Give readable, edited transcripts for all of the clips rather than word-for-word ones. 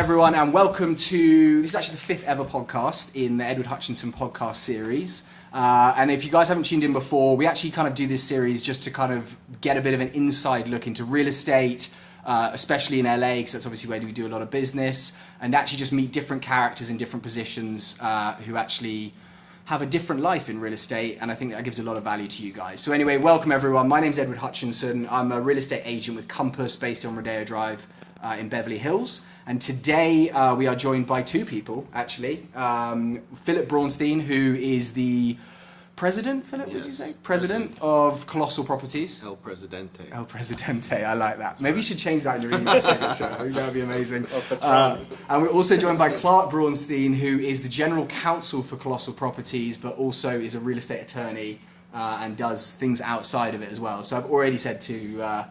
everyone, and welcome to, this is actually the fifth ever podcast in the Edward Hutchinson podcast series. And if you guys haven't tuned in before, we actually kind of do this series just to kind of get a bit of an inside look into real estate, especially in LA, because that's obviously where we do a lot of business, and actually just meet different characters in different positions who actually have a different life in real estate, and I think that gives a lot of value to you guys. So anyway, welcome everyone. My name's Edward Hutchinson. I'm a real estate agent with Compass based on Rodeo Drive in Beverly Hills. And today we are joined by two people, actually. Phillip Braunstein, who is the president, Phillip, yes. Would you say? President of Colossal Properties. El Presidente. El Presidente, I like that. Maybe you should change that in your email signature. I think that would be amazing. And we're also joined by Clark Braunstein, who is the general counsel for Colossal Properties, but also is a real estate attorney and does things outside of it as well. So I've already said to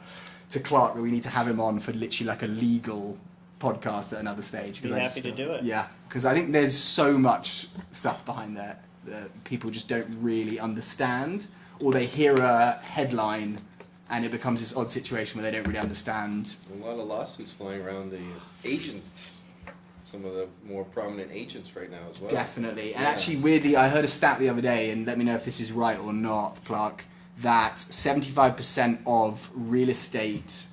Clark that we need to have him on for literally like a legal podcast at another stage. Be happy to do it. Yeah, because I think there's so much stuff behind there that people just don't really understand, or they hear a headline and it becomes this odd situation where they don't really understand. A lot of lawsuits flying around the agents, some of the more prominent agents right now as well. Definitely. And actually, weirdly, I heard a stat the other day, and let me know if this is right or not, Clark, that 75% of real estate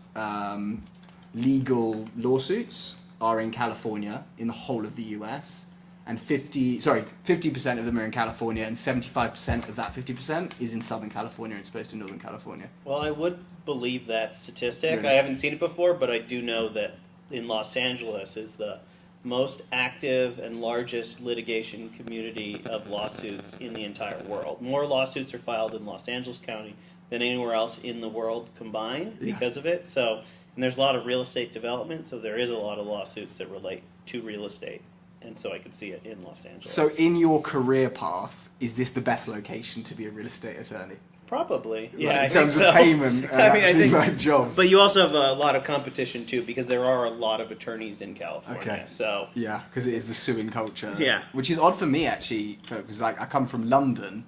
legal lawsuits are in California, in the whole of the US. And 50% of them are in California, and 75% of that 50% is in Southern California as opposed to Northern California. Well, I would believe that statistic. Really? I haven't seen it before, but I do know that in Los Angeles is the most active and largest litigation community of lawsuits in the entire world. More lawsuits are filed in Los Angeles County than anywhere else in the world combined because of it. So, and there's a lot of real estate development, so there is a lot of lawsuits that relate to real estate. And so I could see it in Los Angeles. So in your career path, is this the best location to be a real estate attorney? Probably, Like, yeah. in terms of payment and actually like jobs. But you also have a lot of competition too, because there are a lot of attorneys in California. Okay. So yeah, because it is the suing culture. Yeah. Which is odd for me actually, because like I come from London,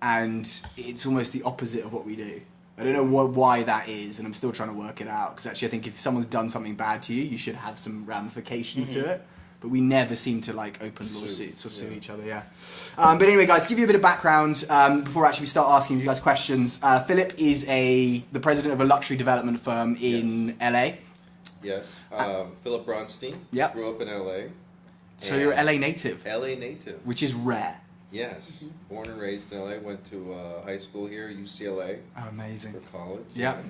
and it's almost the opposite of what we do. I don't know why that is, and I'm still trying to work it out. Because actually, I think if someone's done something bad to you, you should have some ramifications to it. But we never seem to like open lawsuits or sue each other, yeah. But anyway, guys, to give you a bit of background before actually we start asking these guys questions. Phillip is the president of a luxury development firm in LA. Yes. Phillip Braunstein. Yep. Grew up in LA. So you're LA native. LA native. Which is rare. Yes. Born and raised in LA. Went to high school here, UCLA. Oh, amazing. For college. Yeah.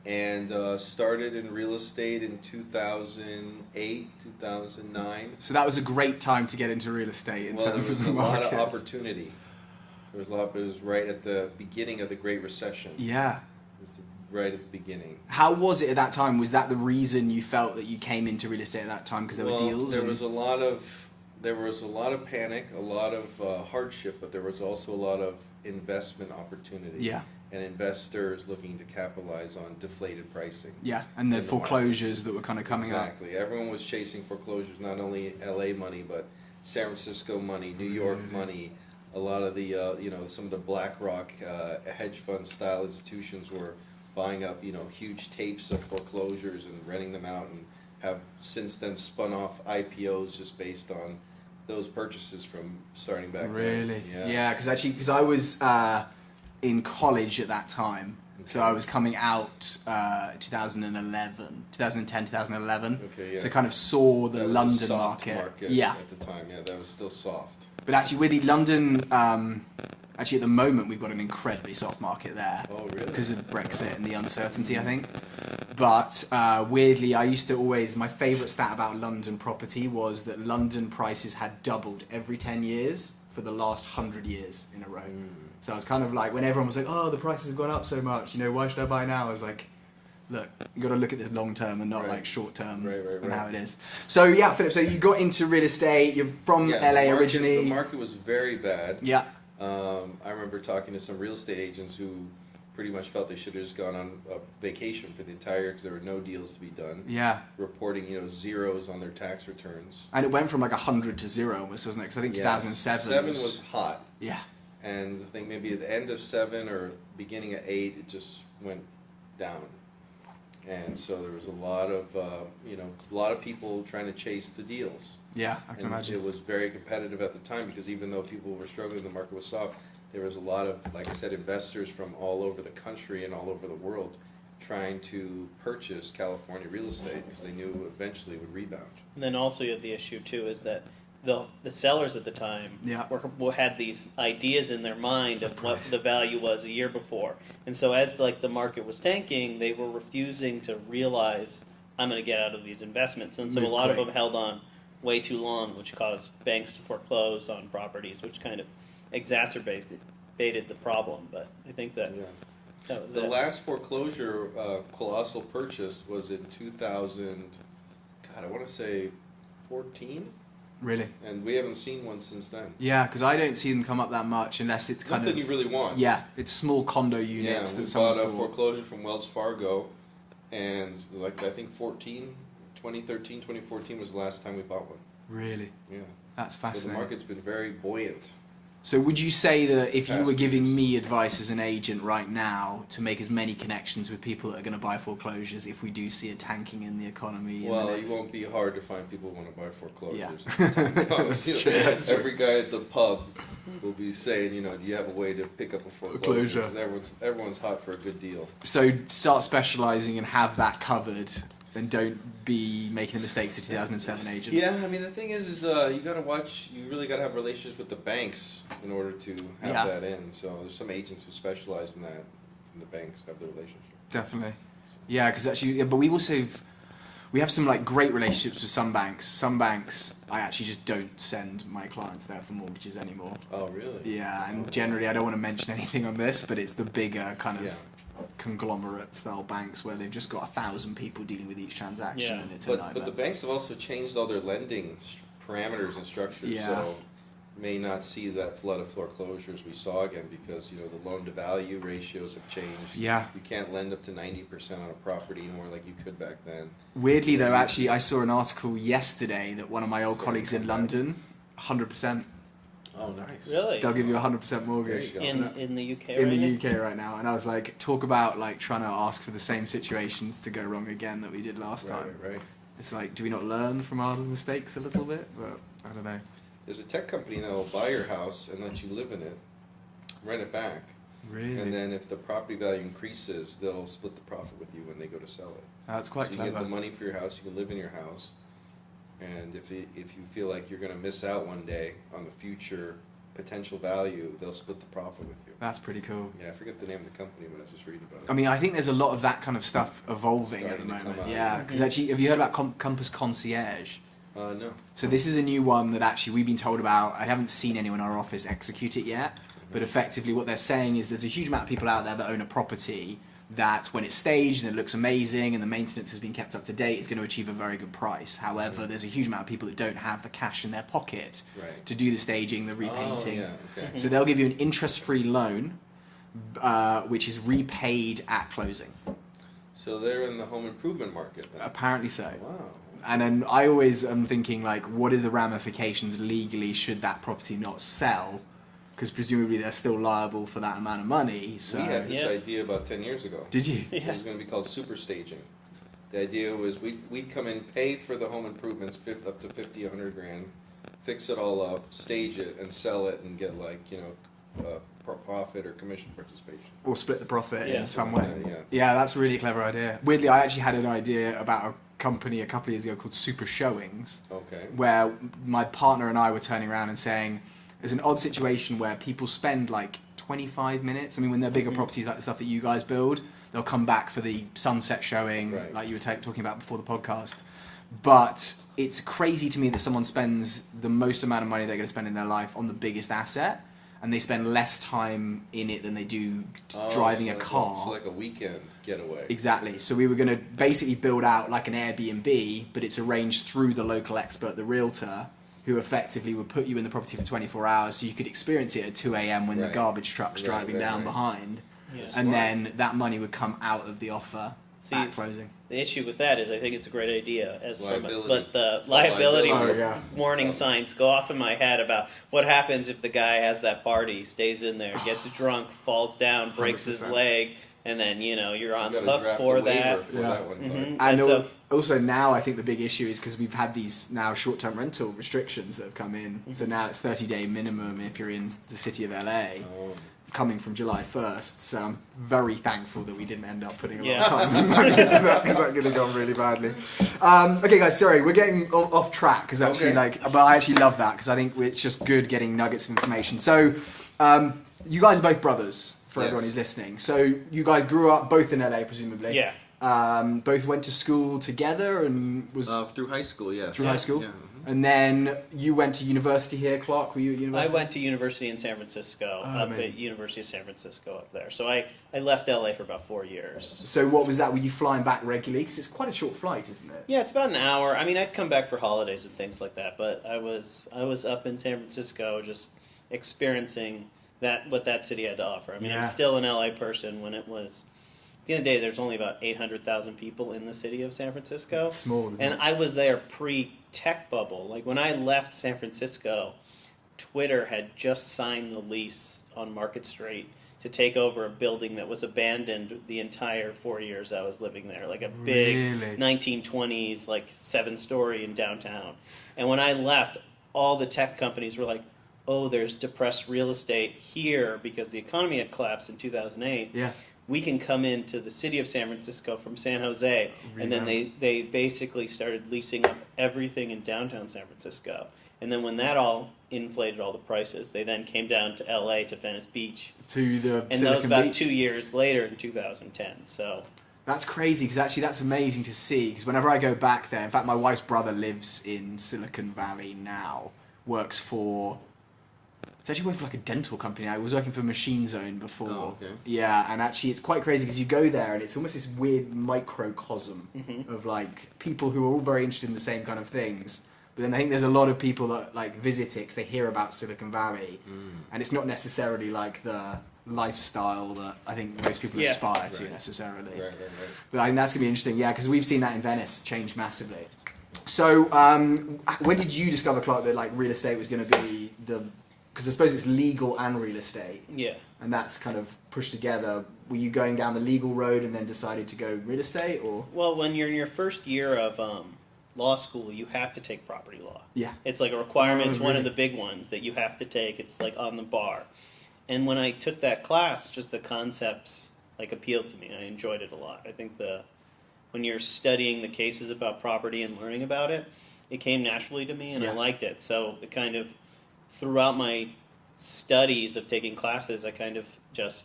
And started in real estate in 2008, 2009. So that was a great time to get into real estate in terms of the market. There was a lot of opportunity. It was right at the beginning of the Great Recession. Yeah. It was right at the beginning. How was it at that time? Was that the reason you felt that you came into real estate at that time because there were deals? There was a lot of panic, a lot of hardship, but there was also a lot of investment opportunity. Yeah. And investors looking to capitalize on deflated pricing. Yeah, and the foreclosures that were kind of coming up. Exactly. Everyone was chasing foreclosures, not only LA money, but San Francisco money, New York money. A lot of the, some of the BlackRock hedge fund style institutions were buying up, huge tapes of foreclosures and renting them out, and have since then spun off IPOs just based on those purchases from starting back then. Really? Yeah, because I was in college at that time. Okay. So I was coming out 2010, 2011. Okay, yeah. So kind of saw the London a soft market. Yeah. At the time, that was still soft. But actually, weirdly, London, actually at the moment, we've got an incredibly soft market there. Oh, really? Because of Brexit and the uncertainty, I think. But weirdly, I used to my favourite stat about London property was that London prices had doubled every 10 years for the last 100 years in a row. So I was kind of like, when everyone was like, oh, the prices have gone up so much, why should I buy now? I was like, look, you got to look at this long term and not like short term and how it is. So yeah, Phillip, so you got into real estate, you're from LA originally. The market was very bad. Yeah. I remember talking to some real estate agents who pretty much felt they should have just gone on a vacation for the entire year because there were no deals to be done. Yeah. Reporting, zeros on their tax returns. And it went from like 100 to 0 almost, wasn't it? Because I think 2007 7 was hot. Yeah. And I think maybe at the end of 7 or beginning of 8, it just went down. And so there was a lot of people trying to chase the deals. Yeah, I can And imagine. it was very competitive at the time because even though people were struggling, the market was soft, there was a lot of, like I said, investors from all over the country and all over the world trying to purchase California real estate because they knew eventually it would rebound. And then also you have the issue too is that the sellers at the time had these ideas in their mind of what the value was a year before, and so as like the market was tanking, they were refusing to realize I'm going to get out of these investments, and so a lot of them held on way too long, which caused banks to foreclose on properties, which kind of exacerbated the problem. But I think that that was The it. last foreclosure Colossal purchased was in 2000. God, I want to say 14. Really? And we haven't seen one since then. Yeah, because I don't see them come up that much unless it's kind Nothing of... you really want. Yeah, it's small condo units Yeah, that we someone's bought a bought. foreclosure from Wells Fargo, and like I think 2013, 2014 was the last time we bought one. Really? Yeah. That's So the fascinating. market's been very buoyant. So would you say that if you were Past giving years. me advice as an agent right now to make as many connections with people that are going to buy foreclosures if we do see a tanking in the economy? Well, in the it next... won't be hard to find people who want to buy foreclosures. Yeah. if the time comes. That's true, that's true. Every guy at the pub will be saying, do you have a way to pick up a foreclosure? Foreclosure. 'Cause everyone's hot for a good deal. So start specialising and have that covered, and don't be making the mistakes of 2007 agent. Yeah, I mean the thing is you got to watch. You really got to have relationships with the banks in order to have that in. So there's some agents who specialize in that, and the banks have the relationship. Definitely. Yeah, because actually, but we have some like great relationships with some banks. Some banks I actually just don't send my clients there for mortgages anymore. Oh, really? Yeah, and generally I don't want to mention anything on this, but it's the bigger kind of conglomerate style banks where they've just got 1,000 people dealing with each transaction, and it's a nightmare. But the banks have also changed all their lending parameters and structures, Yeah. so may not see that flood of foreclosures we saw again because the loan to value ratios have changed. Yeah. You can't lend up to 90% on a property anymore like you could back then. Weirdly though, actually, I saw an article yesterday that one of my old colleagues in London, 100%, Oh, nice. Really? they'll give you a 100% mortgage. There you go. In the UK In right the now? UK right now, and I was like, talk about like trying to ask for the same situations to go wrong again that we did last time. Right. It's like, do we not learn from our mistakes a little bit? But I don't know. There's a tech company that will buy your house and let you live in it, rent it back, Really? and then if the property value increases, they'll split the profit with you when they go to sell it. That's quite so you clever. get the money for your house, you can live in your house, and if you feel like you're going to miss out one day on the future potential value, they'll split the profit with you. That's pretty cool. Yeah, I forget the name of the company, but I was just reading about it. I mean, I think there's a lot of that kind of stuff evolving Starting at to the moment. come out. Yeah, because actually, have you heard about Compass Concierge? No. So this is a new one that actually we've been told about. I haven't seen anyone in our office execute it yet, but effectively what they're saying is there's a huge amount of people out there that own a property that when it's staged and it looks amazing and the maintenance has been kept up to date, is going to achieve a very good price. However, there's a huge amount of people that don't have the cash in their pocket Right. to do the staging, the repainting. Oh, yeah, okay. So they'll give you an interest-free loan, which is repaid at closing. So they're in the home improvement market then. Apparently so. Wow. And then I always am thinking, like, what are the ramifications legally should that property not sell? Because presumably they're still liable for that amount of money. So We had this Yeah. idea about 10 years ago. did you? It was going to be called super staging. The idea was we'd come in, pay for the home improvements, up to 50, 100 grand, fix it all up, stage it, and sell it, and get profit or commission participation. Or split the profit Yeah. in some way. Yeah. Yeah, that's a really clever idea. Weirdly, I actually had an idea about a company a couple of years ago called Super Showings, Okay. where my partner and I were turning around and saying, there's an odd situation where people spend like 25 minutes. I mean, when they're bigger properties like the stuff that you guys build, they'll come back for the sunset showing, Right. like you were talking about before the podcast. But it's crazy to me that someone spends the most amount of money they're going to spend in their life on the biggest asset, and they spend less time in it than they do driving a car. So like a weekend getaway. Exactly. So we were going to basically build out like an Airbnb, but it's arranged through the local expert, the realtor, who effectively would put you in the property for 24 hours so you could experience it at 2 a.m. when the Right. garbage truck's Right, driving right, down right. behind. Yeah. And then that money would come out of the offer See, at closing. The issue with that is I think it's a great idea, Liability. but the Liability. liability Oh, yeah. warning signs go off in my head about what happens if the guy has that party, stays in there, gets drunk, falls down, breaks his 100%. leg, and then you're on You the gotta hook draft for a that. waiver for that one. Mhm. And And so- also now I think the big issue is because we've had these now short-term rental restrictions that have come in. So now it's 30-day minimum if you're in the city of LA, Oh. coming from July 1st. So I'm very thankful that we didn't end up putting a lot Yeah. of time and money into that because that could have gone really badly. Okay, guys, sorry, we're getting off track because actually, Okay. but I actually love that because I think it's just good getting nuggets of information. So you guys are both brothers. For Yes. everyone who's listening, so you guys grew up both in LA, presumably. Yeah. Both went to school together and was Through high school, yes. through high school. Yeah. And then you went to university here, Clark. Were you at I university? went to university in San Francisco, up amazing. at University of San Francisco up there. So I left LA for about 4 years. So what was that? Were you flying back regularly? Because it's quite a short flight, isn't it? Yeah, it's about an hour. I mean, I'd come back for holidays and things like that, but I was up in San Francisco just experiencing what that city had to offer. I mean, Yeah. I'm still an LA person when it was. At the end of the day, there's only about 800,000 people in the city of San Francisco. It's small, isn't And it? I was there pre-tech bubble. Like when I left San Francisco, Twitter had just signed the lease on Market Street to take over a building that was abandoned the entire 4 years I was living there. Like a big Really? 1920s, like 7-story in downtown. And when I left, all the tech companies were like, oh, there's depressed real estate here because the economy had collapsed in 2008. Yeah. We can come into the city of San Francisco from San Jose. And then they basically started leasing up everything in downtown San Francisco. And then when that all inflated all the prices, they then came down to LA, to Venice Beach. To the And that was Silicon about Beach. 2 years later in 2010. So That's crazy because actually that's amazing to see. Because whenever I go back there, in fact, my wife's brother lives in Silicon Valley now. Works for. It's actually working for like a dental company. I was working for Machine Zone before. Oh, okay. Yeah, and actually it's quite crazy because you go there and it's almost this weird microcosm of like people who are all very interested in the same kind of things. But then I think there's a lot of people that like visit it because they hear about Silicon Valley, and it's not necessarily like the lifestyle that I think most people Yeah. aspire to Right. necessarily. Right. But I think that's gonna be interesting, yeah, because we've seen that in Venice change massively. So when did you discover, Clark, that like real estate was going to be the? Because I suppose it's legal and real estate, yeah. and that's kind of pushed together. Were you going down the legal road and then decided to go real estate, or? Well, when you're in your first year of law school, you have to take property law. Yeah. It's like a requirement. It's one of really? the big ones that you have to take. It's like on the bar. And when I took that class, just the concepts like appealed to me. I enjoyed it a lot. I think when you're studying the cases about property and learning about it, it came naturally to me, and Yeah. I liked it. So it kind of throughout my studies of taking classes, I kind of just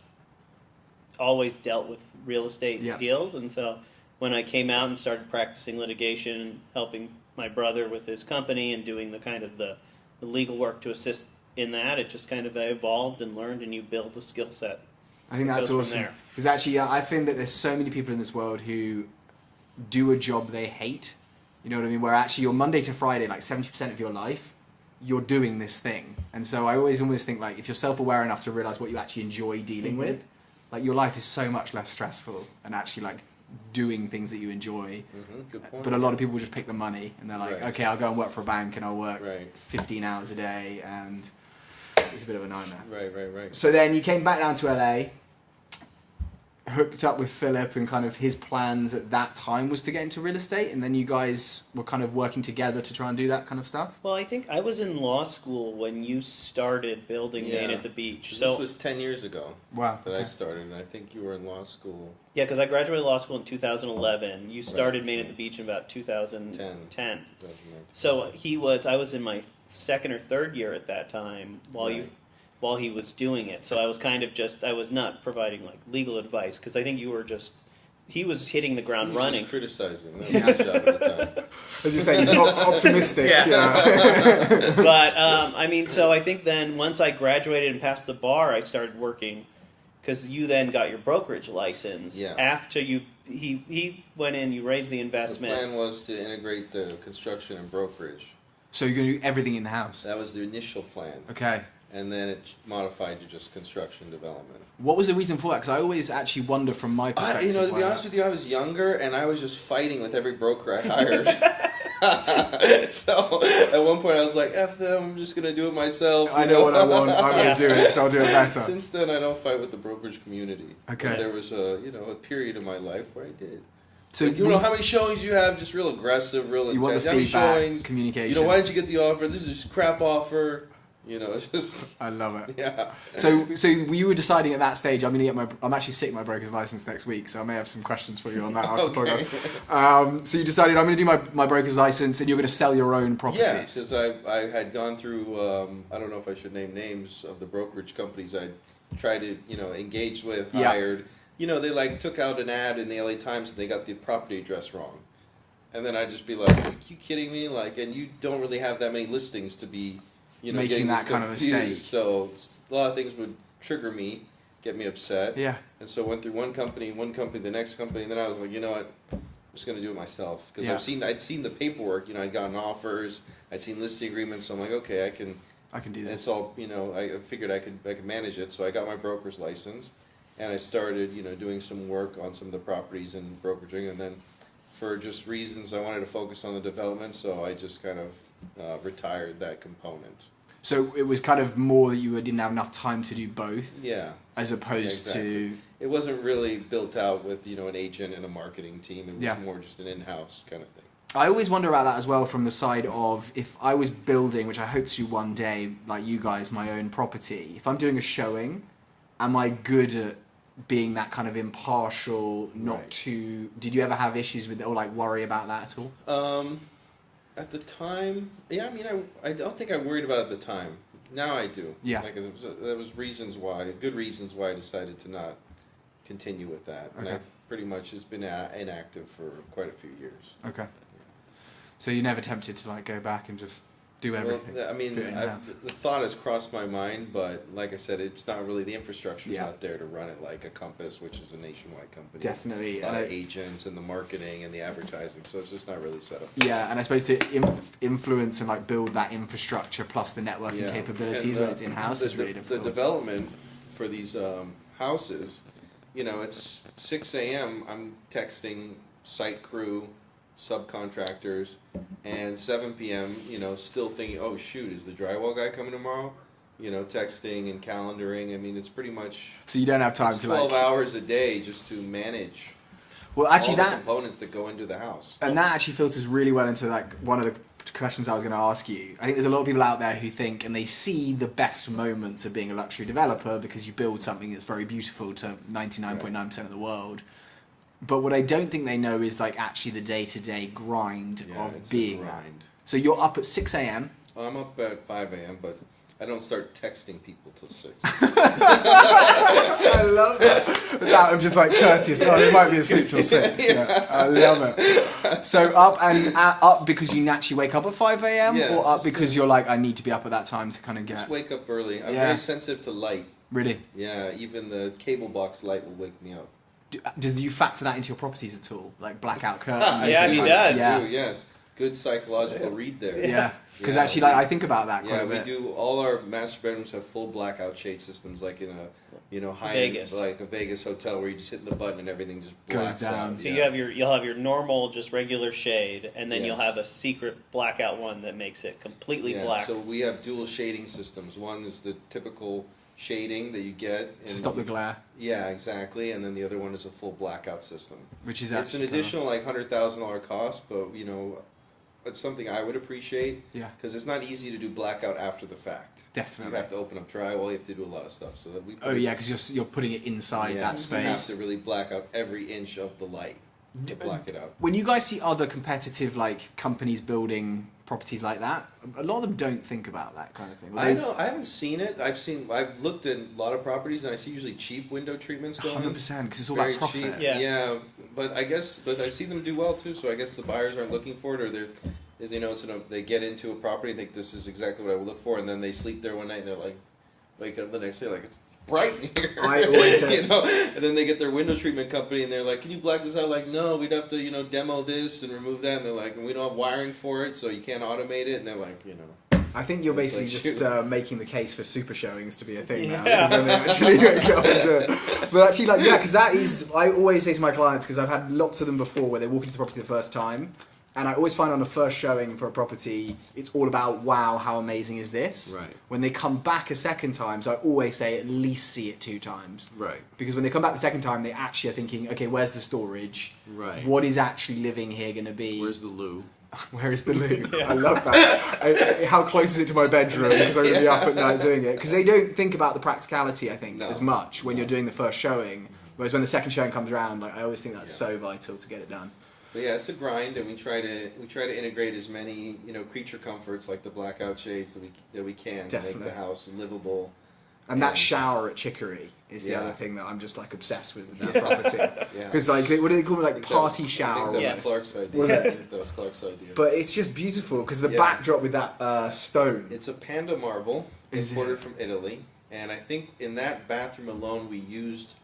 always dealt with real estate Yeah. deals, and so when I came out and started practicing litigation, helping my brother with his company and doing the kind of the legal work to assist in that, it just kind of evolved and learned, and you build a skill set. I think It that's goes from awesome. there. Because actually, I think that there's so many people in this world who do a job they hate. You know what I mean? Where actually, your Monday to Friday, like 70% of your life, you're doing this thing. And so I always think like if you're self-aware enough to realize what you actually enjoy dealing with, like your life is so much less stressful and actually like doing things that you enjoy. Good point. But a lot of people just pick the money and they're like, Right. okay, I'll go and work for a bank and I'll work Right. 15 hours a day, and it's a bit of a nightmare. Right. So then you came back down to LA, hooked up with Philip, and kind of his plans at that time was to get into real estate, and then you guys were kind of working together to try and do that kind of stuff. Well, I think I was in law school when you started building Main Yeah. at the Beach. This So was 10 years ago Wow. that I started, and I think you were in law school. yeah, because I graduated law school in 2011. You started Right. Main at the Beach in about 2010. 2009. So I was in my second or third year at that time while he was doing it. So I was kind of I was not providing like legal advice because I think he was hitting the ground He was running. just criticizing. That was his job at the time. As you're saying, he's not optimistic. Yeah. But I mean, so I think then once I graduated and passed the bar, I started working because you then got your brokerage license. Yeah. After he went in, you raised the The investment. plan was to integrate the construction and brokerage. So you're going to do everything in the house. That was the initial plan. Okay. And then it modified to just construction development. What was the reason for that? Because I always actually wonder from my perspective. To be why honest with you, I was younger and I was just fighting with every broker I hired. So at one point I was like, F them, I'm just going to do it myself. I know what I want. I'm going to do it, so I'll do it better. Since then, I don't fight with the brokerage community. Okay. But there was a period in my life where I did. So like, you know how many showings you have, just real aggressive, real intense. You want the how many feedback, showings, communication. You know, why didn't you get the offer? This is just crap offer. You know, it's just. I love it. Yeah. So you were deciding at that stage. I'm actually sitting my broker's license next week, so I may have some questions for you on that after the podcast. So you decided I'm going to do my broker's license, and you're going to sell your own properties. Yeah, because I had gone through. I don't know if I should name names of the brokerage companies I tried to engage with, hired. They took out an ad in the LA Times and they got the property address wrong, and then I'd just be like, "Are you kidding me?" And you don't really have that many listings to be. Making getting that kind of mistake. So a lot of things would trigger me, get me upset. Yeah. And so I went through one company, the next company, and then I was like, you know what, I'm just going to do it myself. Because I'd seen the paperwork, I'd gotten offers, I'd seen listing agreements, so I'm like, okay, I can do that. It's all, I figured I could manage it. So I got my broker's license, and I started, doing some work on some of the properties and brokeraging, and then for just reasons I wanted to focus on the development, so I just kind of retired that component. So it was kind of more that you didn't have enough time to do both. Yeah. As opposed to. It wasn't really built out with an agent and a marketing team. It was more just an in-house kind of thing. I always wonder about that as well from the side of if I was building, which I hope to one day, like you guys, my own property. If I'm doing a showing, am I good at being that kind of impartial, not too... Did you ever have issues with it or worry about that at all? At the time, I don't think I worried about it at the time. Now I do. Yeah. There was good reasons why I decided to not continue with that. And I pretty much has been inactive for quite a few years. Okay. So you're never tempted to go back and just do everything? Well, the thought has crossed my mind, but like I said, it's not really, the infrastructure's not there to run it like a Compass, which is a nationwide company. Definitely. A lot of agents and the marketing and the advertising, so it's just not really set up. Yeah, and I suppose to influence and build that infrastructure plus the networking capabilities when it's in-house is really difficult. The development for these houses, it's 6 a.m. I'm texting site crew, subcontractors, and 7 p.m. Still thinking, oh shoot, is the drywall guy coming tomorrow? Texting and calendaring. It's pretty much. So you don't have time to 12 hours a day just to manage. Well, actually, all the components that go into the house. And that actually filters really well into one of the questions I was going to ask you. I think there's a lot of people out there who think and they see the best moments of being a luxury developer because you build something that's very beautiful to 99.9% of the world. But what I don't think they know is actually the day-to-day grind of being that. So you're up at 6 a.m. I'm up at 5 a.m., but I don't start texting people till 6. I love that. It's out of just courteous. Oh, they might be asleep till 6. Yeah. I love it. So up because you naturally wake up at 5 a.m. or up because you're I need to be up at that time to kind of get. Just wake up early. I'm very sensitive to light. Really? Yeah, even the cable box light will wake me up. Do you factor that into your properties at all? Blackout curtains? Yeah, he does. Yeah. Yes. Good psychological read there. Yeah. Because actually, I think about that quite a bit. Yeah, we do. All our master bedrooms have full blackout shade systems, like in a high-end, like a Vegas hotel, where you just hit the button and everything just blacks goes down. out. So you'll have your normal, just regular shade, and then you'll have a secret blackout one that makes it completely black. So we have dual shading systems. One is the typical shading that you get to stop the glare. Yeah, exactly. And then the other one is a full blackout system. Which is it's an additional $100,000 cost, but it's something I would appreciate. Yeah. Because it's not easy to do blackout after the fact. Definitely. You have to open up drywall. You have to do a lot of stuff. So that we. Because you're putting it inside that space. You have to really black out every inch of the light to black it out. When you guys see other competitive companies building properties like that, a lot of them don't think about that kind of thing. I know. I haven't seen it. I've looked at a lot of properties, and I see usually cheap window treatments going. 100%, because it's all about profit. Cheap. Yeah. But I see them do well too. So I guess the buyers aren't looking for it, or they get into a property and think this is exactly what I would look for, and then they sleep there one night and they're wake up the next day it's bright in here. I always say, and then they get their window treatment company and they're like, can you black this out? No, we'd have to demo this and remove that, and they're like, and we don't have wiring for it, so you can't automate it, and they're like, I think you're basically just making the case for super showings to be a thing now. Then they actually wake up and do it. But actually, because that is, I always say to my clients, because I've had lots of them before where they walk into the property the first time, And I always find on the first showing for a property, it's all about, wow, how amazing is this? Right. When they come back a second time, so I always say at least see it 2 times. Right. Because when they come back the second time, they actually are thinking, okay, where's the storage? Right. What is actually living here going to be? Where's the loo? Where is the loo? I love that. How close is it to my bedroom? Because I'm going to be up at night doing it. Because they don't think about the practicality, I think, as much when you're doing the first showing. Whereas when the second showing comes around, like I always think that's so vital to get it done. But yeah, it's a grind, and we try to integrate as many creature comforts like the blackout shades that we can to make the house livable. And that shower at Chicory is the other thing that I'm just like obsessed with that property. Yeah. Because like, what do they call it? Like party shower. I think that was Clark's idea. Was it? I think that was Clark's idea. But it's just beautiful because the backdrop with that stone. It's a panda marble Is imported from Italy. And I think in that bathroom alone, we used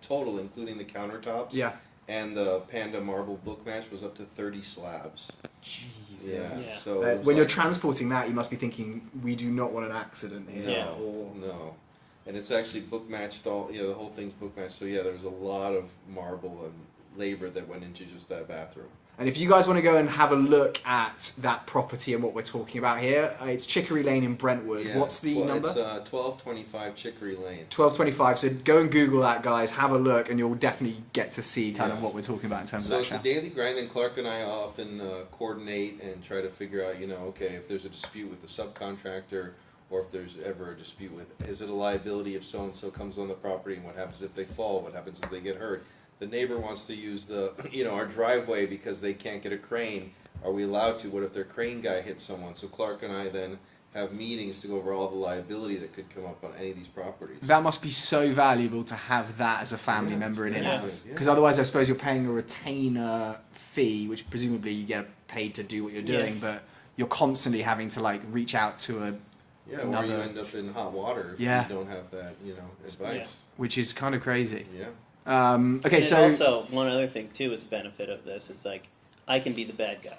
total, including the countertops. Yeah. And the panda marble book match was up to 30 slabs. Jesus. Yeah. Yeah. So When you're transporting that, you must be thinking, we do not want an accident here. Yeah. No. And it's actually book matched the whole thing's book matched. So yeah, there was a lot of marble and labor that went into just that bathroom. And if you guys want to go and have a look at that property and what we're talking about here, it's Chicory Lane in Brentwood. Yeah, What's the number? It's 1225 Chicory Lane. 1225. So go and Google that, guys. Have a look, and you'll definitely get to see kind of what we're talking about in terms of that. So it's a daily grind, and Clark and I often coordinate and try to figure out, okay, if there's a dispute with the subcontractor, or if there's ever a dispute with, is it a liability if so-and-so comes on the property, and what happens if they fall, what happens if they get hurt? The neighbor wants to use our driveway because they can't get a crane. Are we allowed to? What if their crane guy hits someone? So Clark and I then have meetings to go over all the liability that could come up on any of these properties. That must be so valuable to have that as a family member in in-house. Yeah. Because otherwise, I suppose you're paying a retainer fee, which presumably you get paid to do what you're doing, but you're constantly having to like reach out to a or you end up in hot water if you don't have that, advice. which is kind of crazy. Yeah. Okay, and so also one other thing too is benefit of this is like I can be the bad guy,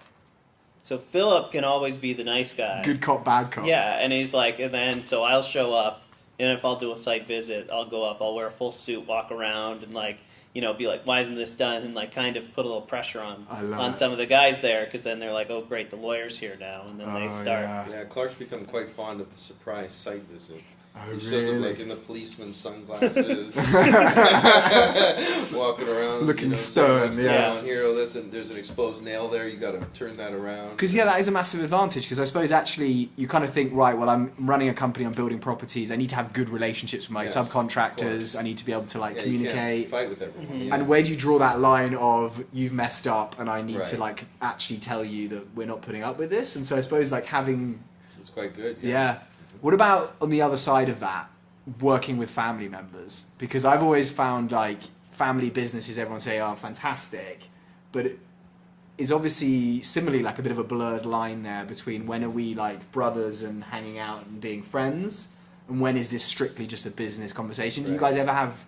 so Phillip can always be the nice guy. good cop, bad cop. Yeah, and he's like, and then so I'll show up, and if I'll do a site visit, I'll go up, I'll wear a full suit, walk around, and like be like, why isn't this done? And like kind of put a little pressure on some of the guys there, because then they're like, oh great, the lawyer's here now, and then they start. Yeah, Clark's become quite fond of the surprise site visit. Oh, He shows up really? like in the policeman's sunglasses, walking around, Looking saying, stern, "What's going yeah. on here? Oh, there's an exposed nail there. You got to turn that around." Because that is a massive advantage. Because I suppose actually you kind of think, right, well, I'm running a company, I'm building properties. I need to have good relationships with my Yes, of subcontractors. course. I need to be able to like You communicate. can't fight with everyone. Mhm. Yeah. And where do you draw that line of you've messed up and I need to Right. like actually tell you that we're not putting up with this? And so I suppose like having It's quite good. yeah. What about on the other side of that, working with family members? Because I've always found like family businesses, everyone say are fantastic, but it is obviously similarly like a bit of a blurred line there between when are we like brothers and hanging out and being friends, and when is this strictly just a business conversation? Do you guys ever have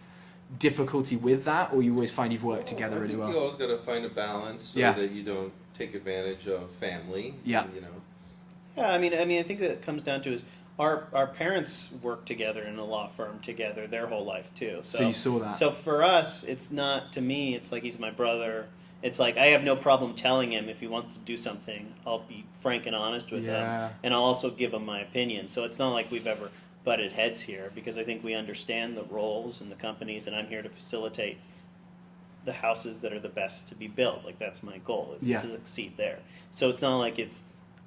difficulty with that, or you always find you've worked together really You well? always got to find a balance so that you don't take advantage of family. Yeah. Yeah, I mean, I think that it comes down to is our parents worked together in a law firm together their whole life too. So you saw that. So for us, it's not, to me, it's like he's my brother. It's like I have no problem telling him if he wants to do something. I'll be frank and honest with him, and I'll also give him my opinion. So it's not like we've ever butted heads here, because I think we understand the roles and the companies, and I'm here to facilitate the houses that are the best to be built. Like that's my goal, is to succeed there. So it's not like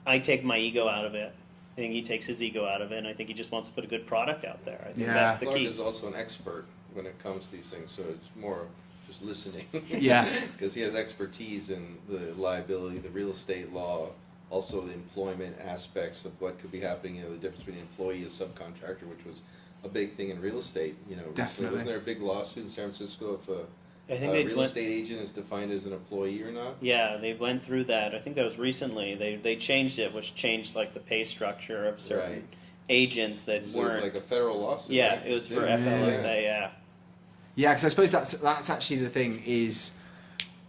I take my ego out of it. I think he takes his ego out of it, and I think he just wants to put a good product out there. I think that's the Clark key. is also an expert when it comes to these things, so it's more just listening. Yeah. Because he has expertise in the liability, the real estate law, also the employment aspects of what could be happening, the difference between employee and subcontractor, which was a big thing in real estate. Definitely. Wasn't there a big lawsuit in San Francisco if I think a real estate agent is defined as an employee or not? Yeah, they went through that. I think that was recently. They changed it, which changed like the pay structure of certain agents that It was weren't. like a federal lawsuit. Yeah, right? it was for Yeah. FLSA. Yeah. Yeah, because I suppose that's actually the thing is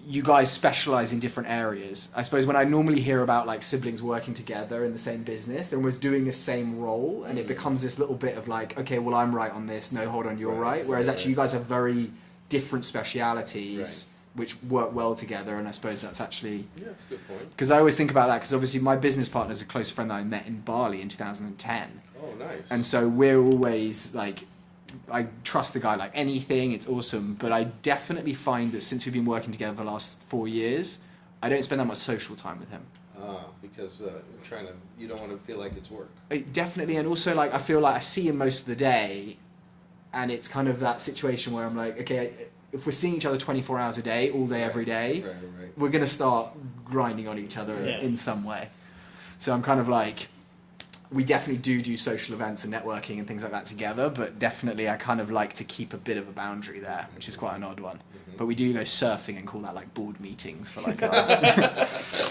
you guys specialize in different areas. I suppose when I normally hear about like siblings working together in the same business, they're almost doing the same role, and it becomes this little bit of like, okay, well I'm right on this. No, hold on, you're right. Whereas actually you guys have very different specialities which work well together, and I suppose that's actually... Yeah, that's a good point. Because I always think about that, because obviously my business partner is a close friend that I met in Bali in 2010. Oh, nice. And so we're always like, I trust the guy like anything, it's awesome, but I definitely find that since we've been working together the last 4 years, I don't spend that much social time with him. Because you don't want to feel like it's work. Definitely, and also like I feel like I see him most of the day, and it's kind of that situation where I'm like, okay, if we're seeing each other 24 hours a day, all day, every day, Right. we're going to start grinding on each other in some way. So I'm kind of like, we definitely do social events and networking and things like that together, but definitely I kind of like to keep a bit of a boundary there, which is quite an odd one. But we do go surfing and call that like board meetings for like,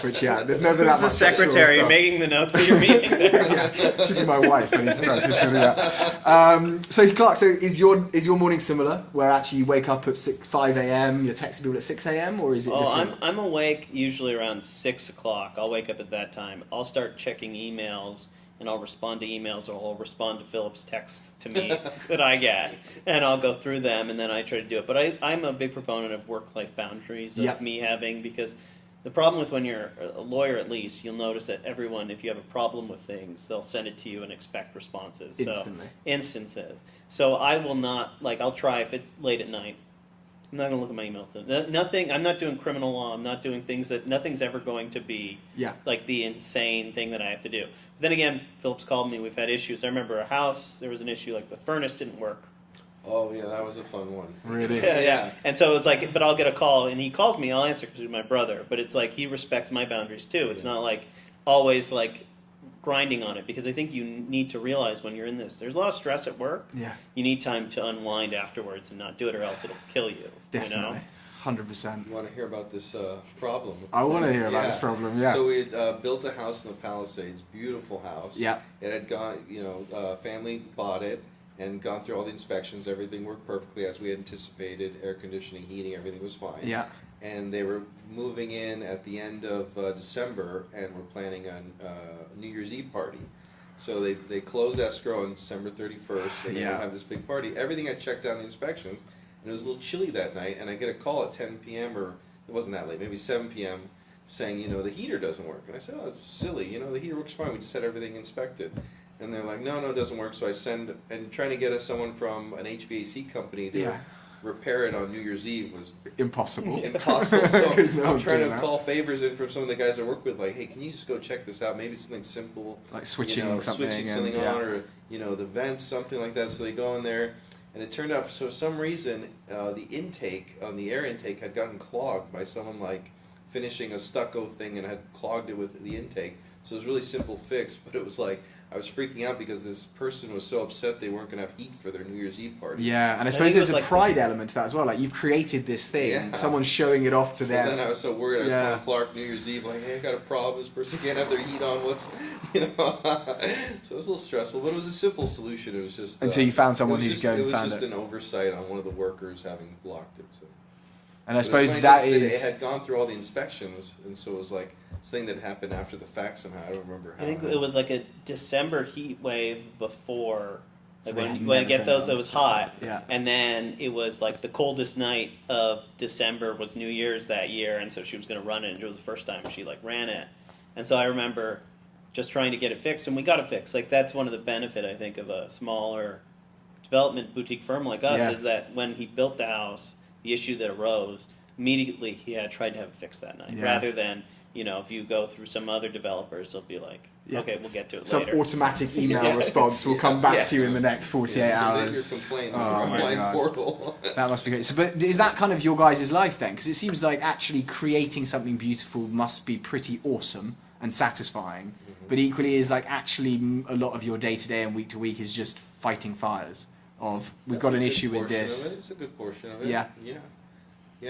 which there's never that Who's much the secretary stuff. making the notes of your meeting there? Yeah, should be my wife. I need to try and see if she'll do that. So Clark, so is your morning similar, where actually you wake up at 5 a.m., you're texting people at 6 a.m., or is it different? I'm awake usually around 6 o'clock. I'll wake up at that time. I'll start checking emails, and I'll respond to emails, or I'll respond to Philip's texts to me that I get, and I'll go through them, and then I try to do it. But I'm a big proponent of work-life boundaries, of me having, because the problem with when you're a lawyer, at least, you'll notice that everyone, if you have a problem with things, they'll send it to you and expect responses. Instances. So I will not, I'll try if it's late at night. I'm not going to look at my email. Nothing. I'm not doing criminal law. I'm not doing things that nothing's ever going to be like the insane thing that I have to do. But then again, Philip's called me. We've had issues. I remember a house. There was an issue, like the furnace didn't work. Oh yeah, that was a fun one. Really? Yeah. And so it's like, but I'll get a call, and he calls me. I'll answer because he's my brother. But it's like he respects my boundaries too. It's not like always like grinding on it, because I think you need to realize when you're in this, there's a lot of stress at work. Yeah. You need time to unwind afterwards and not do it, or else it'll kill you. Definitely. You know? 100%. You want to hear about this problem? I want to hear about this problem, yeah. So we had built a house in the Palisades, beautiful house. Yeah. It had gone, family bought it and gone through all the inspections. Everything worked perfectly as we had anticipated. Air conditioning, heating, everything was fine. Yeah. And they were moving in at the end of December, and we're planning a New Year's Eve party. So they closed escrow on December 31st, and they have this big party. Everything I checked out in the inspections, and it was a little chilly that night, and I get a call at 10 p.m., or it wasn't that late, maybe 7 p.m., saying, the heater doesn't work. And I said, oh, it's silly, the heater works fine, we just had everything inspected. And they're like, no, it doesn't work. So I send, and trying to get someone from an HVAC company to repair it on New Year's Eve was impossible. So No I'm one's trying doing to that. call favors in from some of the guys I work with, like, hey, can you just go check this out? Maybe something simple, Like switching something on, or the vents, something like that. So they go in there, and it turned out for some reason the intake on the air intake had gotten clogged by someone like finishing a stucco thing and had clogged it with the intake. So it was a really simple fix, but it was like, I was freaking out because this person was so upset they weren't going to have heat for their New Year's Eve party. Yeah, and I suppose there's a pride element to that as well. Like, you've created this thing, someone's showing it off to them. Then I was so worried. I was calling Clark New Year's Eve, like, hey, I got a problem. This person can't have their heat on. So it was a little stressful, but it was a simple solution. It was just until you found someone who could go and found it. It was just an oversight on one of the workers having blocked it. So. And I suppose that is... It had gone through all the inspections, and so it was like this thing that happened after the fact somehow. I don't remember how. I think it was like a December heat wave before. So when you get those, it was hot. Yeah. And then it was like the coldest night of December was New Year's that year, and so she was going to run it, and it was the first time she ran it. And so I remember just trying to get it fixed, and we got it fixed. That's one of the benefit, I think, of a smaller development boutique firm like us, is that when he built the house, the issue that arose, immediately he had tried to have it fixed that night, rather than, if you go through some other developers, they'll be like, okay, we'll get to it later. Some automatic email response will come back to you in the next 48 hours. Submit your complaint on the online portal. That must be great. So, but is that kind of your guys' life then? Because it seems like actually creating something beautiful must be pretty awesome and satisfying, but equally is actually a lot of your day-to-day and week-to-week is just fighting fires of, we've got an issue with this. It's a good portion of it. Yeah.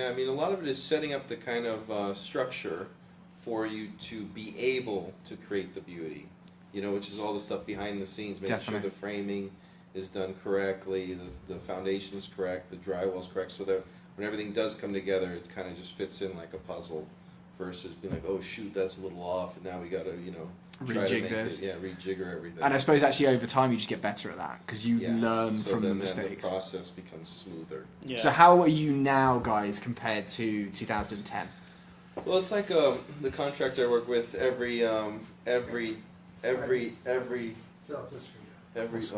I mean, a lot of it is setting up the kind of structure for you to be able to create the beauty, which is all the stuff behind the scenes, making sure the framing is done correctly, the foundation's correct, the drywall's correct, so that when everything does come together, it kind of just fits in like a puzzle, versus being like, oh shoot, that's a little off, and now we got to, rejig this. Rejigger everything. And I suppose actually over time you just get better at that because you learn from the mistakes. The process becomes smoother. Yeah. So how are you now, guys, compared to 2010? Well, it's like the contractor I work with every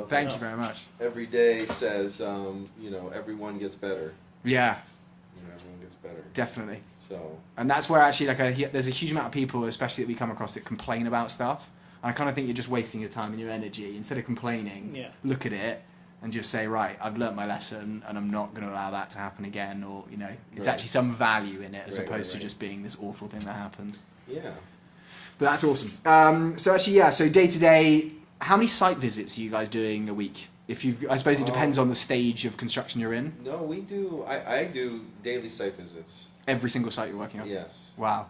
Thank you very much. every day says everyone gets better. Yeah, Everyone gets better. definitely. So And that's where actually there's a huge amount of people, especially that we come across, that complain about stuff. And I kind of think you're just wasting your time and your energy. Instead of complaining, look at it and just say, right, I've learnt my lesson and I'm not going to allow that to happen again. Or, it's actually some value in it as opposed to just being this awful thing that happens. yeah. But that's awesome. So actually, so day to day, how many site visits are you guys doing a week? I suppose it depends on the stage of construction you're in. No, we do. I do daily site visits. Every single site you're working on? Yes. Wow.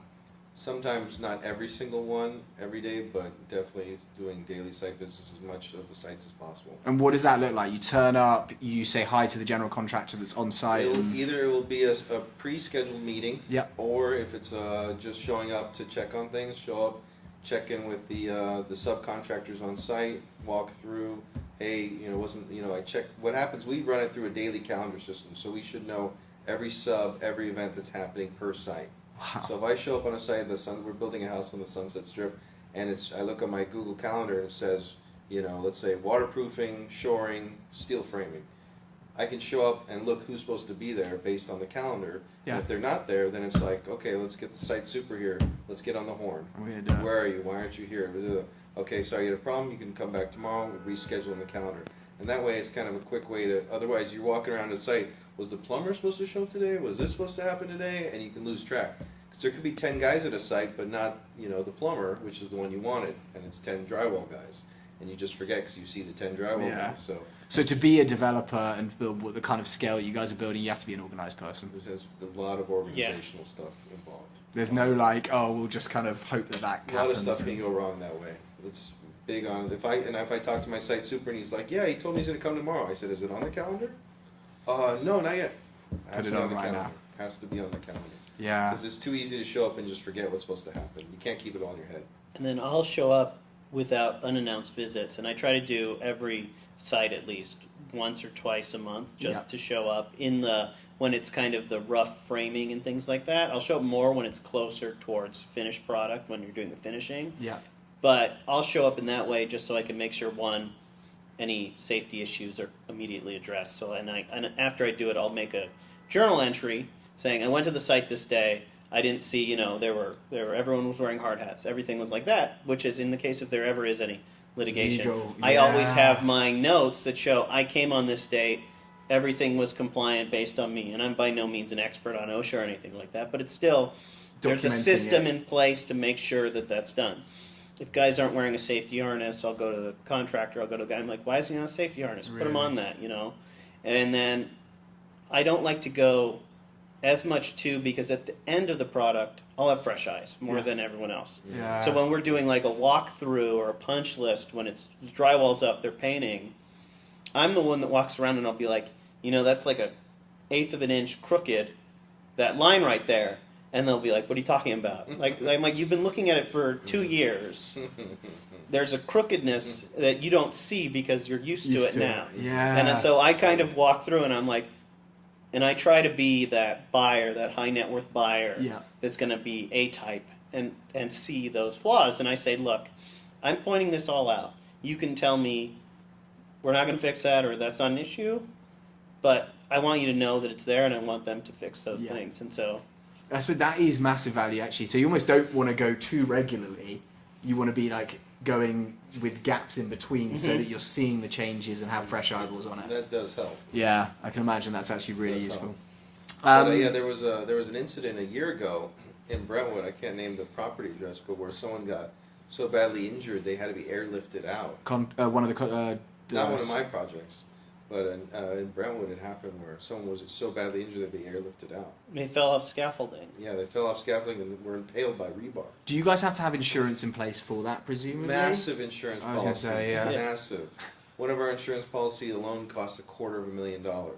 Sometimes not every single one every day, but definitely doing daily site visits as much of the sites as possible. And what does that look like? You turn up, you say hi to the general contractor that's on site. Either it will be a pre-scheduled meeting, Yep. or if it's just showing up to check on things, show up, check in with the subcontractors on site, walk through. Hey, I check what happens. We run it through a daily calendar system, so we should know every event that's happening per site. Wow. So if I show up on a site, we're building a house on the Sunset Strip, and I look at my Google Calendar and it says, let's say waterproofing, shoring, steel framing. I can show up and look who's supposed to be there based on the calendar. Yeah. And if they're not there, then it's like, okay, let's get the site super here. Let's get on the horn. Where are you? Why aren't you here? Okay, sorry, you had a problem. You can come back tomorrow. We reschedule on the calendar. And that way, it's kind of a quick way to. Otherwise, you're walking around the site. Was the plumber supposed to show up today? Was this supposed to happen today? And you can lose track. Because there could be 10 guys at a site, but not, the plumber, which is the one you wanted, and it's 10 drywall guys. And you just forget because you see the 10 drywall guys. So to be a developer and build the kind of scale you guys are building, you have to be an organised person. There's a lot of organizational stuff involved. There's no we'll just kind of hope that happens. A lot of stuff can go wrong that way. It's big on if I talk to my site super and he's like, yeah, he told me he's gonna come tomorrow. I said, is it on the calendar? No, not yet. Put it on right calendar. now. Has to be on the calendar. Yeah. Because it's too easy to show up and just forget what's supposed to happen. You can't keep it all in your head. And then I'll show up without unannounced visits, and I try to do every site at least once or twice a month just to show up when it's kind of the rough framing and things like that. I'll show up more when it's closer towards finished product, when you're doing the finishing. Yeah. But I'll show up in that way just so I can make sure, any safety issues are immediately addressed. So, and after I do it, I'll make a journal entry saying I went to the site this day. I didn't see, everyone was wearing hard hats. Everything was like that, which is in the case if there ever is any litigation. Legal, I always have my notes that show I came on this date. Everything was compliant based on me, and I'm by no means an expert on OSHA or anything like that. But it's still there's a system in place to make sure that that's done. If guys aren't wearing a safety harness, I'll go to the contractor. I'll go to the guy. I'm like, why is he on a safety harness? Put him on that, And then I don't like to go as much too because at the end of the product, I'll have fresh eyes more than everyone else. Yeah. So when we're doing like a walkthrough or a punch list, when it's drywall's up, they're painting. I'm the one that walks around and I'll be like, that's like a 1/8 of an inch crooked, that line right there. And they'll be like, what are you talking about? I'm like, you've been looking at it for 2 years. There's a crookedness that you don't see because you're used to it now. Yeah. And so I kind of walk through and I'm like, and I try to be that buyer, that high net worth buyer that's going to be A-type and see those flaws. And I say, look, I'm pointing this all out. You can tell me we're not going to fix that or that's not an issue, but I want you to know that it's there and I want them to fix those things. And so... that is massive value actually. So you almost don't want to go too regularly. You want to be going with gaps in between so that you're seeing the changes and have fresh eyeballs on it. That does help. Yeah, I can imagine that's actually really useful. There was an incident a year ago in Brentwood. I can't name the property address, but where someone got so badly injured they had to be airlifted out. One of the not one of my projects. But in Brentwood, it happened where someone was so badly injured they'd be airlifted out. They fell off scaffolding. Yeah, they fell off scaffolding and were impaled by rebar. Do you guys have to have insurance in place for that, presumably? Massive insurance policy. I was going to say, yeah. Massive. One of our insurance policy alone costs $250,000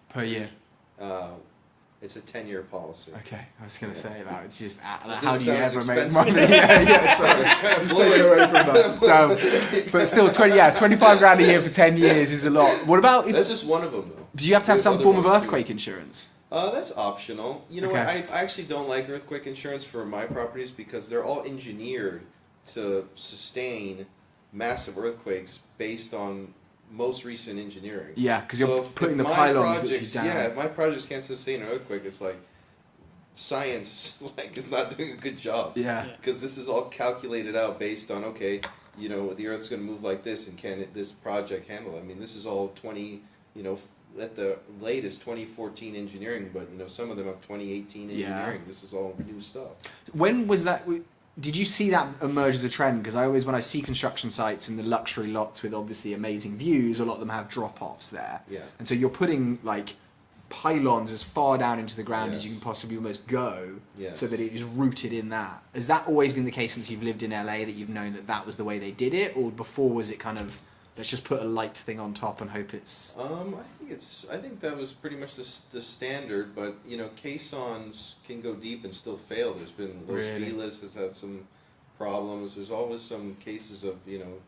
per year. It's a 10-year policy. Okay, I was going to say that. It's just, It how do you sounds ever make expensive. money? Yeah, sorry. Kind of Just blew take it it. away from that. But still, 25 grand a year for 10 years is a lot. What about, That's just one of them, though. do you have to have There's some other form of ones, too. earthquake insurance? That's optional. You know Okay. what? I actually don't like earthquake insurance for my properties because they're all engineered to sustain massive earthquakes based on most recent engineering. Yeah, because you're if putting the my pylons literally projects, down. yeah, if my projects can't sustain an earthquake, it's like science is not doing a good job. Yeah. Because this is all calculated out based on, okay, the Earth's going to move like this, and can this project handle it? I mean, this is all 20, at the latest 2014 engineering, but some of them have 2018 engineering. This is all new stuff. When was that? Did you see that emerge as a trend? Because when I see construction sites and the luxury lots with obviously amazing views, a lot of them have drop-offs there. Yeah. And so you're putting like pylons as far down into the ground as Yes. you can possibly almost go, Yes. so that it is rooted in that. Has that always been the case since you've lived in LA, that you've known that was the way they did it, or before was it kind of, let's just put a light thing on top and hope it's... I think that was pretty much the standard, but caissons can go deep and still fail. There's been Los Really? Feliz has had some problems. There's always some cases of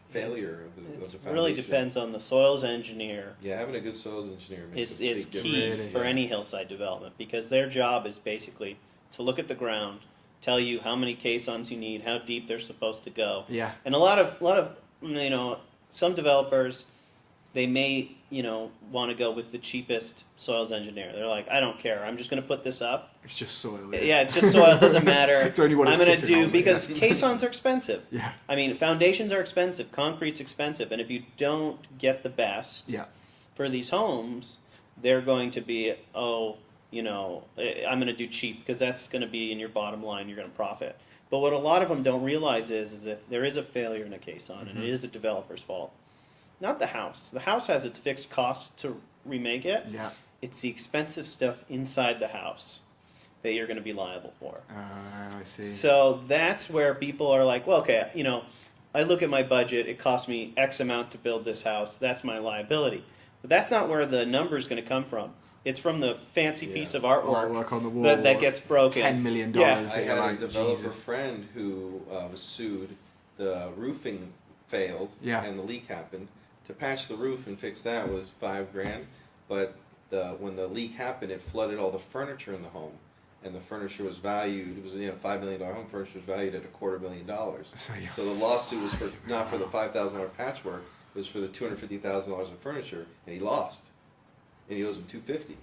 failure of the foundation. It really depends on the soils engineer. Yeah, having a good soils engineer makes Is a big key difference. for any hillside development, because their job is basically to look at the ground, tell you how many caissons you need, how deep they're supposed to go. Yeah. And a lot of some developers, they may want to go with the cheapest soils engineer. They're like, I don't care, I'm just going to put this up. It's just soil. Yeah, it's just soil. It doesn't matter. It's only what I'm it's going to sitting do on, because yeah. caissons are expensive. Yeah. I mean, foundations are expensive, concrete's expensive, and if you don't get the best Yeah. for these homes, they're going to be, I'm going to do cheap because that's going to be in your bottom line. You're going to profit. But what a lot of them don't realize is if there is a failure in a caisson, and it is a developer's fault, not the house. The house has its fixed cost to remake it. Yeah. It's the expensive stuff inside the house that you're going to be liable for. I see. So that's where people are like, well, okay, I look at my budget. It cost me X amount to build this house. That's my liability. But that's not where the number is going to come from. It's from the fancy piece of artwork on the wall. that gets broken. $10 million. Yeah. that I you're had like, a developer Jesus. friend who was sued. The roofing failed, Yeah. and the leak happened. To patch the roof and fix that was $5,000, but when the leak happened, it flooded all the furniture in the home, and the furniture was valued. It was $5 million home. Furniture was valued at $250,000. So The lawsuit was not for the $5,000 patchwork. It was for the $250,000 of furniture, and he lost, and he owes him $250,000.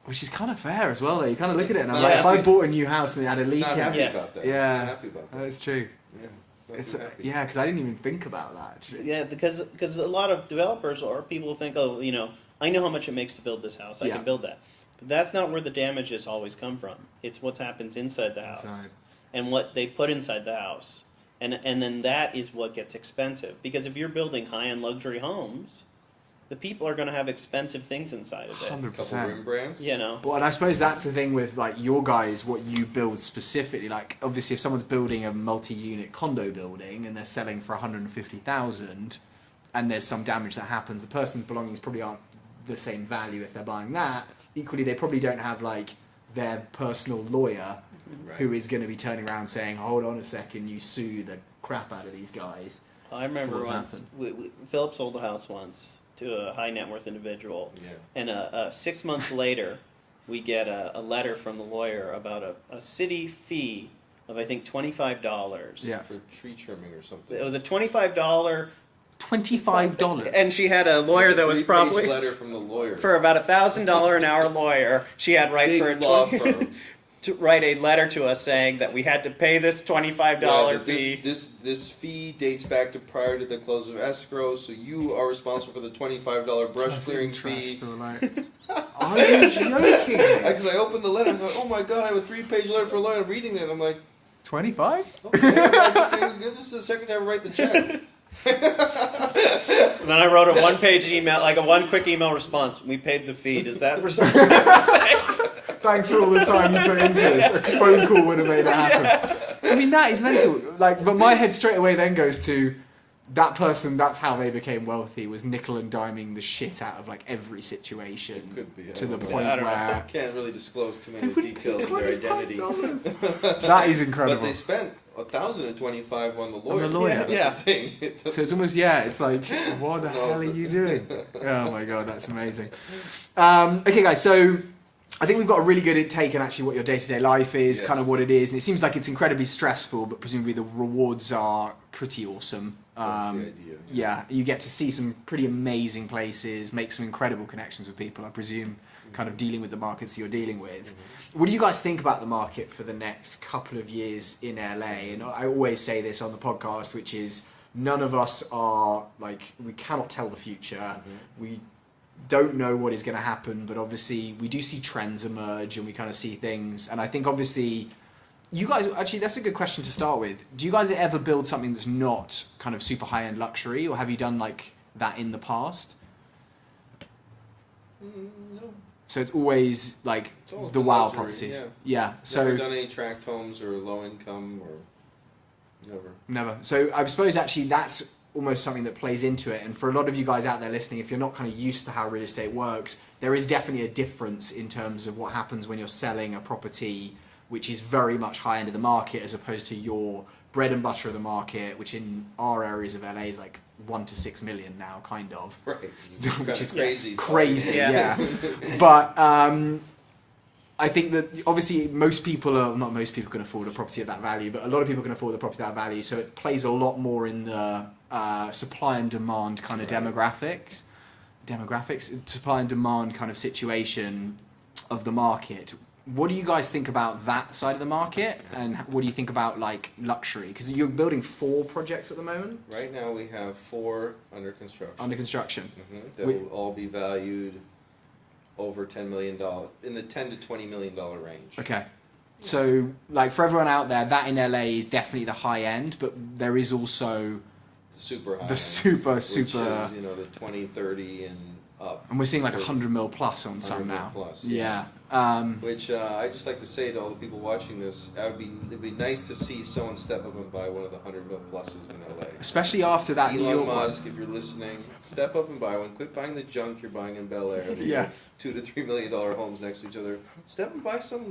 Which is kind of fair as well. Though. You kind of look at it and I'm Yeah. like, if I bought a new house and it had a He's leak not in happy it, Yeah. about that. Yeah. He's not happy about that. that's true. Yeah. It's Not happy. because I didn't even think about that. Actually. Yeah, because a lot of developers or people think, I know how much it makes to build this house. I Yeah. can build that. But that's not where the damages always come from. It's what happens inside the house Inside. and what they put inside the house. And then that is what gets expensive. Because if you're building high-end luxury homes, the people are going to have expensive things inside of it. 100%. Couple rim brands. Well, and I suppose that's the thing with like your guys, what you build specifically. Like, obviously, if someone's building a multi-unit condo building and they're selling for 150,000, and there's some damage that happens, the person's belongings probably aren't the same value if they're buying that. Equally, they probably don't have like their personal lawyer Right. who is going to be turning around saying, "Hold on a second, you sue the crap out of these guys." I remember What's once, happened? Phillip sold a house once to a high net worth individual. Yeah. And 6 months later, we get a letter from the lawyer about a city fee of, I think, $25. Yeah. For tree trimming or something. It was a $25. $25. And she had a lawyer that was Three-page probably, letter from the lawyer. for about $1,000 an hour lawyer, she had write Big for a law firm. to write a letter to us saying that we had to pay this $25 that fee. This fee dates back to prior to the close of escrow, so you are responsible for the $25 brush clearing fee. Are you joking? Because I opened the letter and I'm like, oh my god, I have a 3-page letter for a lawyer. I'm reading it. I'm like, 25? okay, give this to the secretary, write the check. And then I wrote a one-page email, like a one quick email response. We paid the fee. Does that resolve? Thanks for all the time you put into this. A phone call would have made that happen. I mean, that is mental. Like, but my head straight away then goes to, that person, that's how they became wealthy, was nickel and diming the shit out of like every situation. It could be. To the don't know. point I don't know. where Can't really disclose too many They wouldn't pay details of their identity. $25. That is incredible. But they spent $1,025 on the lawyer. On the lawyer. That's Yeah. the thing. So it's almost, it's like, what the No. hell are you doing? Oh my god, that's amazing. Okay, guys, so I think we've got a really good take on actually what your day-to-day life is, Yes. kind of what it is, and it seems like it's incredibly stressful, but presumably the rewards are pretty awesome. That's the idea. Yeah, you get to see some pretty amazing places, make some incredible connections with people, I presume, kind of dealing with the markets you're dealing with. What do you guys think about the market for the next couple of years in LA? And I always say this on the podcast, which is none of us are, like, we cannot tell the future. We don't know what is going to happen, but obviously we do see trends emerge and we kind of see things. And I think obviously you guys, actually that's a good question to start with. Do you guys ever build something that's not kind of super high-end luxury, or have you done like that in the past? No. So it's always like It's always the been wow luxury, properties. yeah. Yeah. So Never done any tract homes or low income or never. never. So I suppose actually that's almost something that plays into it. And for a lot of you guys out there listening, if you're not kind of used to how real estate works, there is definitely a difference in terms of what happens when you're selling a property which is very much high end of the market as opposed to your bread and butter of the market, which in our areas of LA is like 1 to 6 million now, kind of. Right. Which is crazy. crazy, Yeah. yeah. But I think that obviously not most people can afford a property of that value, but a lot of people can afford the property of that value. So it plays a lot more in the supply and demand kind of demographics, supply and demand kind of situation of the market. What do you guys think about that side of the market, and what do you think about like luxury? Because you're building 4 projects at the moment. Right now we have 4 under construction. Under construction. That will all be valued over $10 million, in the $10 to $20 million range. Okay. So, like, for everyone out there, that in LA is definitely the high end, but there is also The super high. the super, which super... is, the 20, 30 and up. And we're seeing like 100 mil plus on 100 some mil now. plus, Yeah. Which I just like to say to all the people watching this, it'd be nice to see someone step up and buy one of the 100 mil pluses in LA. Especially after that New Elon York one. Musk, if you're listening, step up and buy one. Quit buying the junk you're buying in Bel Air. Yeah. $2 to $3 million homes next to each other. Step and buy some,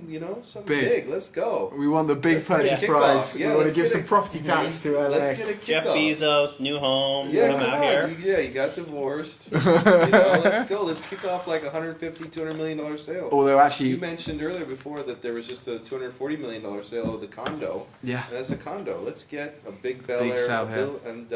something Big. big. Let's go. We want the big Let's get a purchase kickoff. price. Yeah, we want to let's give get some a- property tax to LA. Let's get a kickoff. Jeff Bezos, new home, Yeah, put him come out on. here. You got divorced. Let's go. Let's kick off like a $150, $200 million sale. Although You actually, mentioned earlier before that there was just a $240 million sale of the condo. yeah. And that's a condo. Let's get a big Bel Big Air sale here. and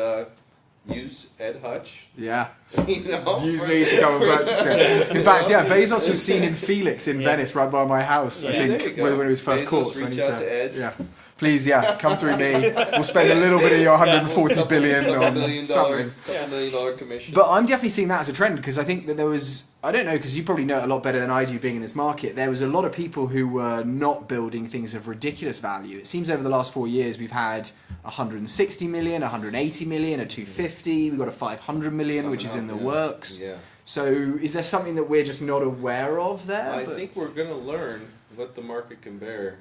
use Ed Hutch. Yeah. Use Use me to come and purchase it. In fact, yeah, Bezos was seen in Felix in Venice, right by my house. I Yeah, think there you go. when it was first Bezos, caught. So I reach need out to Ed. Yeah. Please, yeah, come through me. We'll spend a little bit of your 140 billion $1 on million, something. $1 million commission. But I'm definitely seeing that as a trend because I think that there was, I don't know, because you probably know it a lot better than I do being in this market, there was a lot of people who were not building things of ridiculous value. It seems over the last 4 years we've had 160 million, 180 million, a 250, we've got a 500 million, which is in the works. Yeah. So is there something that we're just not aware of there? I think we're going to learn what the market can bear.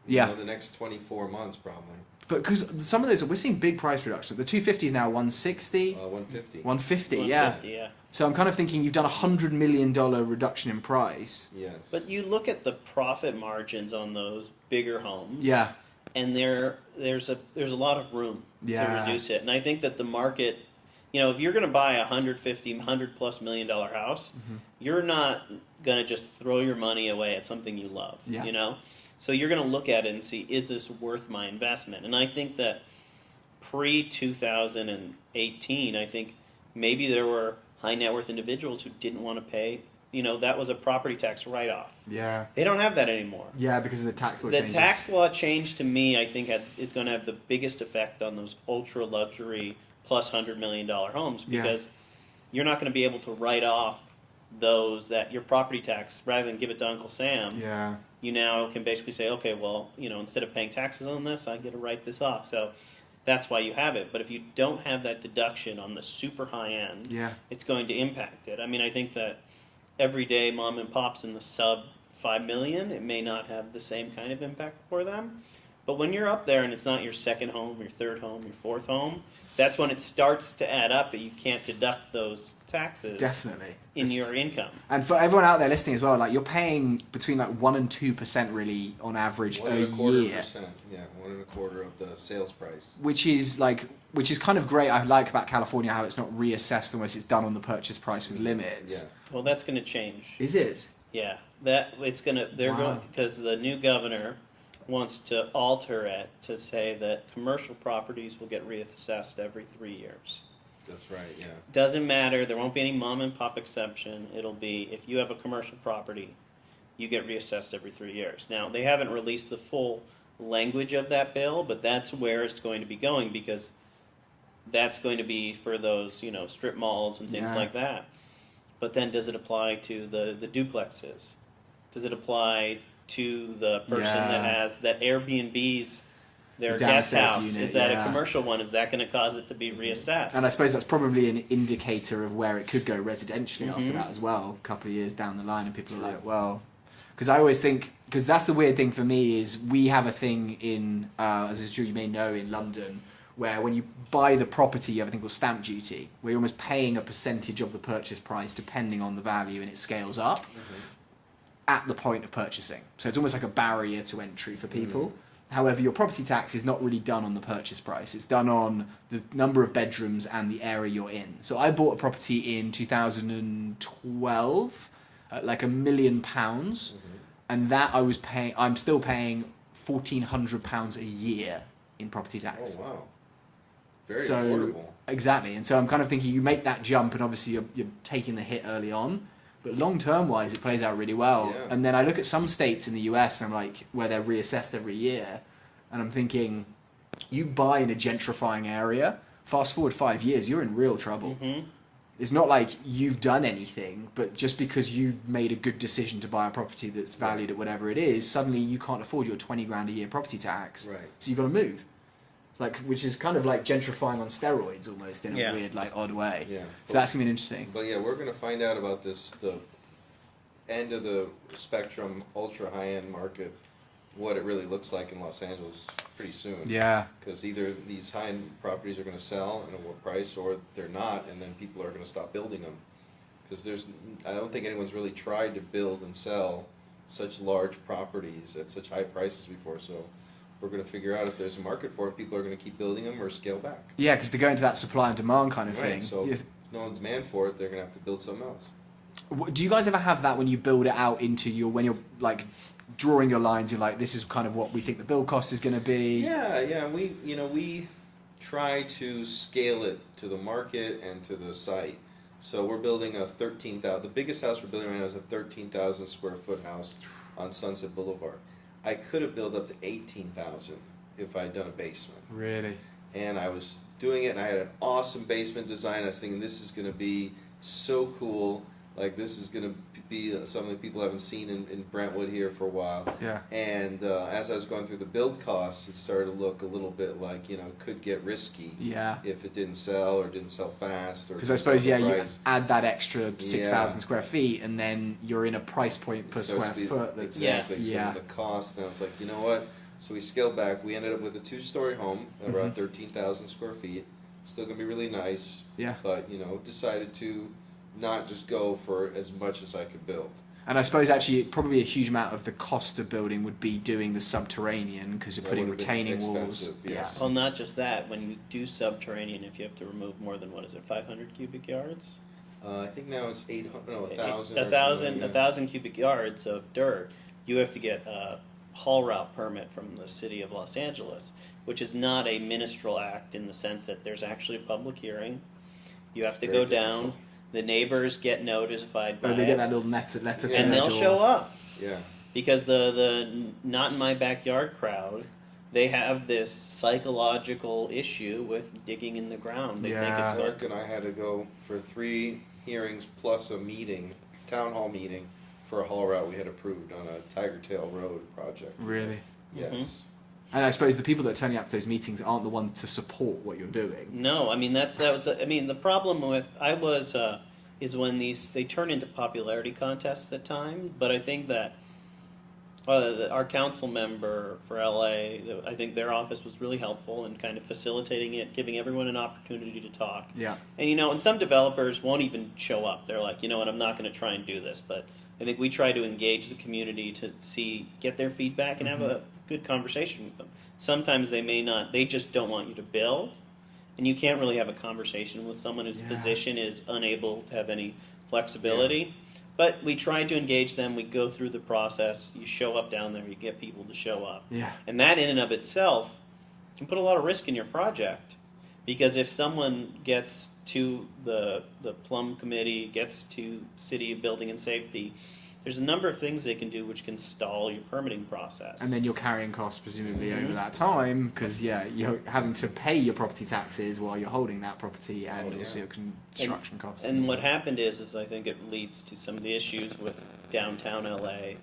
Yeah. In the next 24 months, probably. But because some of those, we're seeing big price reductions. The 250 is now 160, 150. 150, yeah. 150, yeah. So I'm kind of thinking you've done a $100 million reduction in price. Yes. But you look at the profit margins on those bigger homes, Yeah. and there's a lot of room Yeah. to reduce it. And I think that the market, if you're going to buy a $100+ million house, you're not going to just throw your money away at something you love. Yeah. So you're going to look at it and see, is this worth my investment? And I think that pre-2018, I think maybe there were high net worth individuals who didn't want to pay. That was a property tax write-off. Yeah. They don't have that anymore. Yeah, because of the tax law The changes. tax law change, to me, I think it's going to have the biggest effect on those ultra luxury plus $100 million homes Yeah. because you're not going to be able to write off those that your property tax, rather than give it to Uncle Sam. Yeah. You now can basically say, okay, well, instead of paying taxes on this, I get to write this off. So that's why you have it. But if you don't have that deduction on the super high end, Yeah. it's going to impact it. I mean, I think that everyday mom and pops in the sub 5 million, it may not have the same kind of impact for them. But when you're up there and it's not your second home, your third home, your fourth home, that's when it starts to add up that you can't deduct those taxes Definitely. in your income. And for everyone out there listening as well, like you're paying between like 1 and 2% really on average a year, 1.25%. Yeah, 1.25% of the sales price. which is kind of great. I like about California how it's not reassessed almost; it's done on the purchase price with limits. Yeah. Well, that's going to change. Is it? Yeah, that it's gonna. They're Wow. going because the new governor wants to alter it to say that commercial properties will get reassessed every 3 years. That's right. Yeah. Doesn't matter. There won't be any mom and pop exception. It'll be if you have a commercial property, you get reassessed every 3 years. Now they haven't released the full language of that bill, but that's where it's going to be going because that's going to be for those strip malls and things Yeah. like that. But then does it apply to the duplexes? Does it apply to the person that has that Airbnb's their The guest downstairs house? unit, Is that yeah. a commercial one? Is that going to cause it to be reassessed? And I suppose that's probably an indicator of where it could go residentially after Mhm. that as well, a couple of years down the line, and people are Sure. like, well, because I always think, because that's the weird thing for me is we have a thing in, as I'm sure you may know, in London, where when you buy the property, you have a thing called stamp duty, where you're almost paying a percentage of the purchase price depending on the value, and it scales up at the point of purchasing. So it's almost like a barrier to entry for people. However, your property tax is not really done on the purchase price. It's done on the number of bedrooms and the area you're in. So I bought a property in 2012 at like £1 million, and that I'm still paying £1,400 a year in property tax. Oh wow. Very So affordable. exactly, and so I'm kind of thinking you make that jump, and obviously you're taking the hit early on, but long term wise, it plays out really well. Yeah. And then I look at some states in the US, and I'm like, where they're reassessed every year, and I'm thinking, you buy in a gentrifying area, fast forward 5 years, you're in real trouble. Mm-hmm. It's not like you've done anything, but just because you made a good decision to buy a property that's valued at whatever it is, suddenly you can't afford your 20 grand a year property tax. Right. So you've got to move. Like, which is kind of like gentrifying on steroids almost in a Yeah. weird, like, odd way. Yeah. So that's going to be interesting. But yeah, we're going to find out about the end of the spectrum, ultra high end market, what it really looks like in Los Angeles pretty soon. Yeah. Because either these high end properties are going to sell and at what price, or they're not, and then people are going to stop building them. Because I don't think anyone's really tried to build and sell such large properties at such high prices before. So we're going to figure out if there's a market for it. People are going to keep building them or scale back. Yeah, because they're going to that supply and demand kind of thing. Right, so if no one's demand for it, they're going to have to build something else. Do you guys ever have that when you build it out into when you're like drawing your lines, you're like, this is kind of what we think the build cost is going to be? Yeah. We try to scale it to the market and to the site. So we're building a 13,000. The biggest house we're building right now is a 13,000 square foot house on Sunset Boulevard. I could have built up to 18,000 if I had done a basement. Really? And I was doing it, and I had an awesome basement design. I was thinking this is going to be so cool. Like, this is going to be something people haven't seen in Brentwood here for a while. Yeah. And as I was going through the build costs, it started to look a little bit like, could get risky. Yeah. If it didn't sell or didn't sell fast. Because I suppose, didn't sell you the price. add that extra 6,000 Yeah. square feet, and then you're in a price point per So square it's foot that's... exactly. Yeah. So the cost, and I was like, you know what? So we scaled back. We ended up with a 2-story home, around 13,000 square feet. Still going to be really nice. Yeah. But, decided to not just go for as much as I could build. And I suppose actually probably a huge amount of the cost of building would be doing the subterranean, because you're That putting would have been retaining walls. expensive, yes. Well, not just that. When you do subterranean, if you have to remove more than 500 cubic yards? I think now it's 800, no, 1,000. A thousand cubic yards of dirt. You have to get a haul route permit from the city of Los Angeles, which is not a ministerial act in the sense that there's actually a public hearing. You have It's to very go down. difficult. The neighbors get notified by Oh, they get it, that little letter to and their they'll door. show up. Yeah. Because the not in my backyard crowd, they have this psychological issue with digging in the ground. They think Yeah. it's Mark and I had to go for 3 hearings plus a meeting, town hall meeting, for a haul route we had approved on a Tiger Tail Road project. Really? Yes. And I suppose the people that are turning up to those meetings aren't the ones to support what you're doing. no. I mean the problem with is when they turn into popularity contests at times. But I think that Our council member for LA, I think their office was really helpful in kind of facilitating it, giving everyone an opportunity to talk. Yeah. And some developers won't even show up. They're like, what, I'm not going to try and do this. But I think we try to engage the community to get their feedback and have a good conversation with them. Sometimes they may not, they just don't want you to build. And you can't really have a conversation with someone whose position is unable to have any flexibility. Yeah. But we try to engage them. We go through the process. You show up down there. You get people to show up. Yeah. And that in and of itself can put a lot of risk in your project. Because if someone gets to the plum committee, gets to city building and safety, there's a number of things they can do which can stall your permitting process. And then you're carrying costs presumably over that time because, you're having to pay your property taxes while you're holding that property and also your construction costs. And what happened is I think it leads to some of the issues with downtown LA